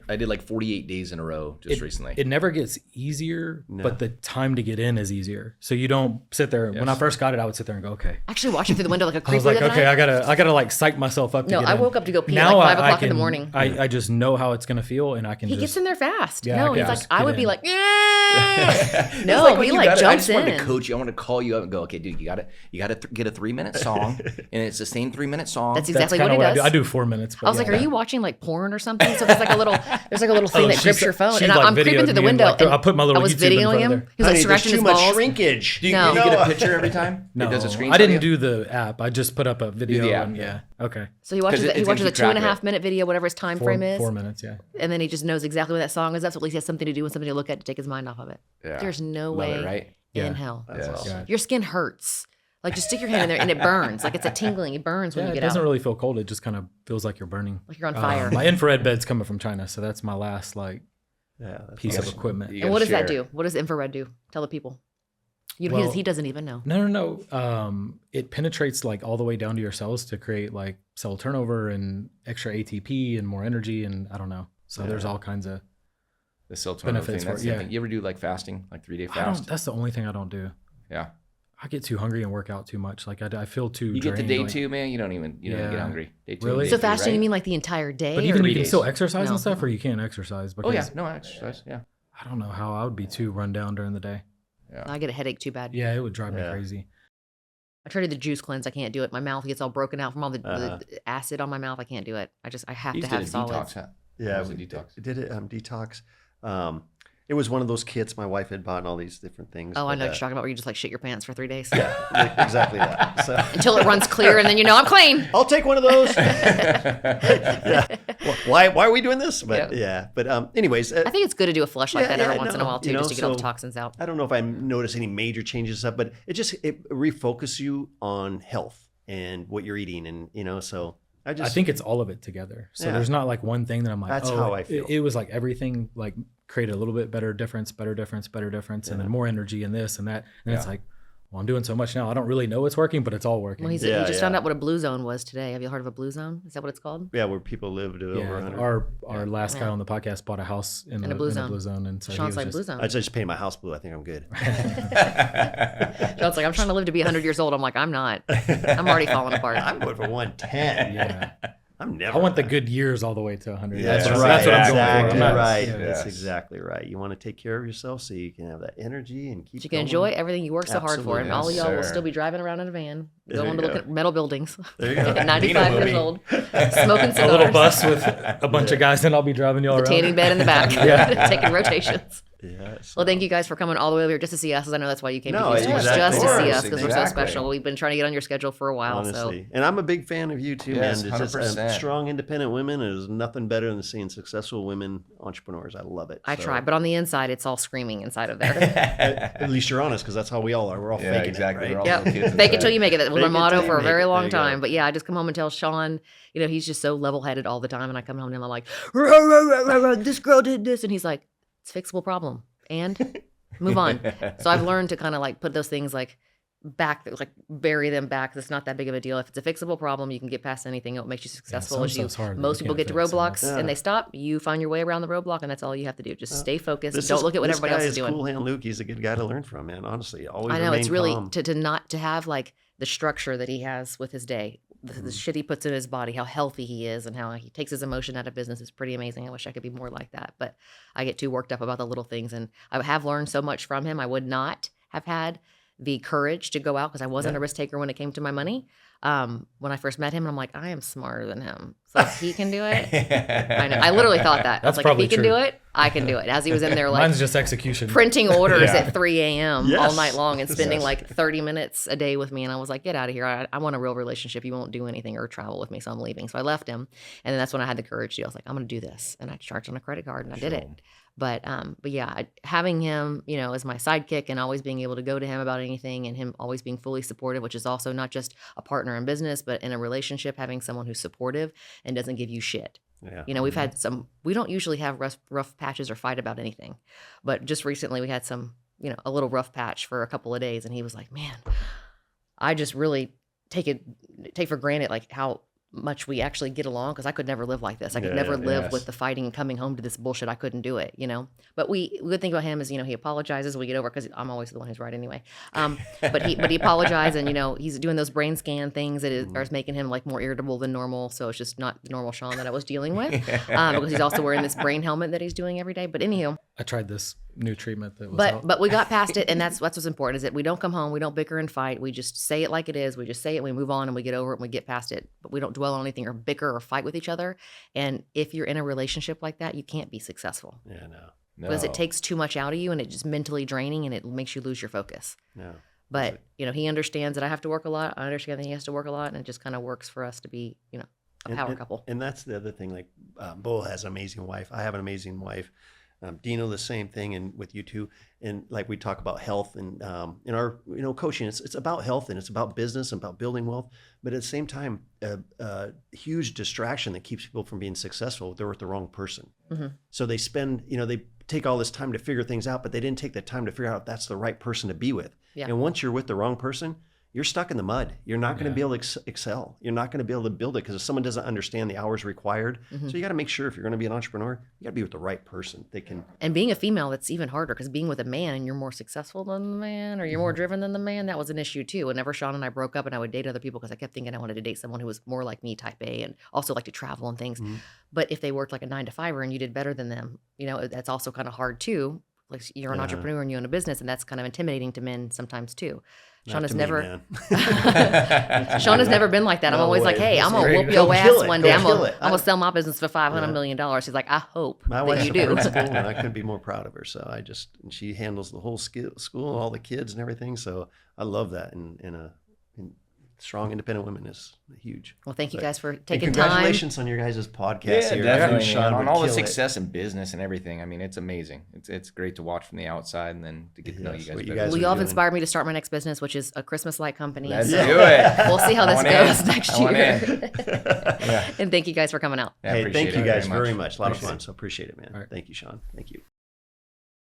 I did like 48 days in a row just recently. it never gets easier, No. but the time to get in is easier. So you don't sit there. When I first got it, I would sit there and go, okay. Actually, watching through the window like a I creep. was like, the other okay, night. I gotta like psych myself up. No, to get I in. woke up to go pee at Now like 5 I o'clock in the can- morning. I just know how it's gonna feel, and I can He just gets in there fast. Yeah, No, I he's can like, just I get would be in. like, It's no, like when he you like got it, I jumps just wanted in. to coach you. I want to call you up and go, okay, dude, you got to get a 3-minute song, and it's the same 3-minute song. That's That's exactly kind what of he what does. I do 4 minutes. But I was yeah. like, are you watching like porn or something? So there's like a little thing that grips your phone, and I'm creeping through the window. Like, and I put my little I was YouTube in videoing front of him. there. He was like honey, there's scratching too his much balls. shrinkage. Do you, No. you get a picture every time? No, It does a screen. I didn't do the app. I just put up a video. the app, and yeah. Okay. So he watches 'Cause he it's watches gonna a keep track of 2.5 minute video, whatever his time Four, frame is, 4 minutes. Yeah. and then he just knows exactly when that song is up. So at least he has something to do and something to look at to take his mind off of it. Yeah. There's no Love way it, right? in Yeah. hell. That's Yes. awesome. Yeah. Your skin hurts. Like just stick your hand in there and it burns. Like it's a tingling. It burns when Yeah, you it get doesn't out. really feel cold. It just kind of feels like you're burning. Like you're on fire. My infrared bed's coming from China, so that's my last like Yeah, that's piece of awesome. equipment. You And what gotta does that share. do? What does infrared do? Tell the people. Well- He doesn't even know. No. It penetrates like all the way down to your cells to create like cell turnover and extra ATP and more energy, and I don't know. So there's all kinds of. The cell Benefits thing. for That's it, the yeah. thing. You ever do like fasting, like 3-day fast? That's the only thing I don't do. Yeah. I get too hungry and work out too much. Like I feel too. You get to drained, day like- 2, man. You don't even get Yeah. hungry. Day 2. Really? Day So 3, fasting, right? you mean like the entire day? But or- even you 3 can days. still exercise No. and stuff, or you can't exercise because Oh yeah, no exercise. Yeah. I don't know how I would be too run down during the day. I get a headache too bad. Yeah, it would drive me Yeah. crazy. I try to do the juice cleanse. I can't do it. My mouth gets all broken out from all the acid on my mouth. I can't do it. I have You to just did have a solids. detox, huh? Yeah, What was we the detox? did it. Detox. It was one of those kits my wife had bought and all these different things. Oh, I but, know what you're talking about where you just like shit your pants for 3 days. Yeah, exactly that. So Until it runs clear and then you know I'm clean. I'll take one of those. Yeah. Why are we doing this? But anyways, I think it's good to do a flush like Yeah, that every yeah, once in a no, while too, you know, just to get all the so- toxins out. I don't know if I notice any major changes up, but it refocuses you on health and what you're eating, and so I I think it's all of it together. So Yeah. there's not like one thing that I'm like, That's oh, how I feel. It was like everything like create a little bit better difference, and then more energy in this and that. And it's like, well, I'm doing so much now. I don't really know it's working, but it's all working. Well, he just found out what a blue zone was today. Have you heard of a blue zone? Is that what it's called? Yeah, where people live to over 100. Our last guy on the podcast bought a house in a blue zone. And so Sean's like, blue zone. I just painted my house blue. I think I'm good. Sean's like, I'm trying to live to be 100 years old. I'm like, I'm not. I'm already falling apart. I'm going for 110. Yeah. I'm never. I want the good years all the way to 100. Yeah, that's what right. I'm going for. Exactly right. Yes. That's exactly right. You want to take care of yourself so you can have that energy and keep. You can enjoy everything you work so hard for, and all of y'all will still be driving around in a van, going to look at metal buildings. There you go. At 95 years old, smoking cigars. A little bus with a bunch of guys, and I'll be driving y'all The around. tanning bed in the back, taking rotations. Yes. Well, thank you guys for coming all the way over here just to see us, because I know that's why you came to No, Houston, exactly. just to see us, Of because course, we're so exactly. special. We've been trying to get on your schedule for a while. Honestly, and I'm a big fan of you too, Yes, man. It's just 100%. strong, independent women. There's nothing better than seeing successful women entrepreneurs. I love it. I try, but on the inside, it's all screaming inside of there. At least you're honest, because that's how we all are. We're all Yeah, faking exactly. it, We're right? all Yep. little kids Fake it inside. till you make it. That was Fake my it motto till you for a make very it. long There you go. time. But yeah, I just come home and tell Sean, he's just so level-headed all the time. And I come home and I'm like, "Rah, rah, rah, rah, rah, this girl did this." And he's like, "It's a fixable problem." And move on. So I've learned to kind of like put those things like back, like bury them back. It's not that big of a deal. If it's a fixable problem, you can get past anything. It makes you successful. some As you, stuff's hard that most you people get can't to fix, and roadblocks that's- and they stop. You find your way around the roadblock, and that's all you have to do. Just stay focused. This Don't look at what everybody else is doing. Cool hand Luke. He's a good guy to learn from, man. Honestly, always. I know it's remain really calm. to not to have like the structure that he has with his day, the Mm-hmm. shit he puts in his body, how healthy he is, and how he takes his emotion out of business is pretty amazing. I wish I could be more like that, but I get too worked up about the little things, and I have learned so much from him. I would not have had the courage to go out because I wasn't a risk taker when it came to my money. When I first met him, I'm like, I am smarter than him. So if he can do it, I know. I literally thought that. I was That's like, if probably he can true. do it, I can do it. As he was in there like Mine's just execution. printing orders Yeah. at 3 a.m. all Yes. night long and spending Yes. like 30 minutes a day with me. And I was like, get out of here. I want a real relationship. You won't do anything or travel with me. So I'm leaving. So I left him. And then that's when I had the courage to. I was like, I'm going to do this. And I charged on a credit card and I did it. But yeah, having him, as my sidekick and always being able to go to him about anything and him always being fully supportive, which is also not just a partner in business, but in a relationship, having someone who's supportive and doesn't give you shit. Yeah. We've had we don't usually have rough patches or fight about anything, but just recently we had some, a little rough patch for a couple of days. And he was like, man, I just really take for granted, like how much we actually get along, because I could never live like this. I could never live yes. with the fighting and coming home to this bullshit. I couldn't do it, But good thing about him is, he apologizes. We get over because I'm always the one who's right anyway. But he apologized, and he's doing those brain scan things that are making him like more irritable than normal. So it's just not the normal Sean that I was dealing with, because he's also wearing this brain helmet that he's doing every day. But anywho. I tried this new treatment that was out. But we got past it, and that's what's important is that we don't come home, we don't bicker and fight, we just say it like it is, we just say it, we move on, and we get over it, and we get past it. But we don't dwell on anything or bicker or fight with each other. And if you're in a relationship like that, you can't be successful Yeah. No. because it takes too much out of you, and it's just mentally draining, and it makes you lose your focus. No. But he understands that I have to work a lot. I understand that he has to work a lot, and it just kind of works for us to be, a power couple. And that's the other thing. Like, Bo has an amazing wife. I have an amazing wife. Dino, the same thing, and with you two. And like we talk about health and in our coaching, it's about health and it's about business and about building wealth. But at the same time, a huge distraction that keeps people from being successful. They're with the wrong person. Mm-hmm. So they spend, they take all this time to figure things out, but they didn't take the time to figure out if that's the right person to be with. Yeah. And once you're with the wrong person, you're stuck in the mud. You're not going to be able to excel. You're not going to be able to build it because if someone doesn't understand the hours required. So you got to make sure if you're going to be an entrepreneur, you got to be with the right person. They can. And being a female, that's even harder because being with a man and you're more successful than the man or you're more driven than the man, that was an issue too. Whenever Sean and I broke up and I would date other people because I kept thinking I wanted to date someone who was more like me, type A, and also like to travel and things. But if they worked like a 9-to-5er and you did better than them, that's also kind of hard too. Like you're an entrepreneur and you own a business, and that's kind of intimidating to men sometimes too. Sean has never Sean has never been like that. I'm No always like, way. hey, I'm That's gonna great. whoop your Go ass kill it. one Go day. I'm kill it. gonna sell my business for $500 million. She's like, I hope My that wife's you a do. principal, and I couldn't be more proud of her. So she handles the whole school and all the kids and everything. So I love that. And strong, independent women is huge. Well, thank you guys for And taking time. congratulations on your guys' podcast Yeah, here. definitely, Sean man. On would all the kill it. success in business and everything. I mean, it's amazing. It's great to watch from the outside and then to get to know you Yes, guys what you better. guys Well, are y'all have doing. inspired me to start my next business, which is a Christmas light company. Let's So do it. we'll see how this I want goes in. next I want year. Yeah. And thank you guys for coming out. Yeah, I Hey, appreciate thank you it guys very very much. much. A lot of Appreciate fun. it. So appreciate it, man. All right. Thank you, Sean. Thank you.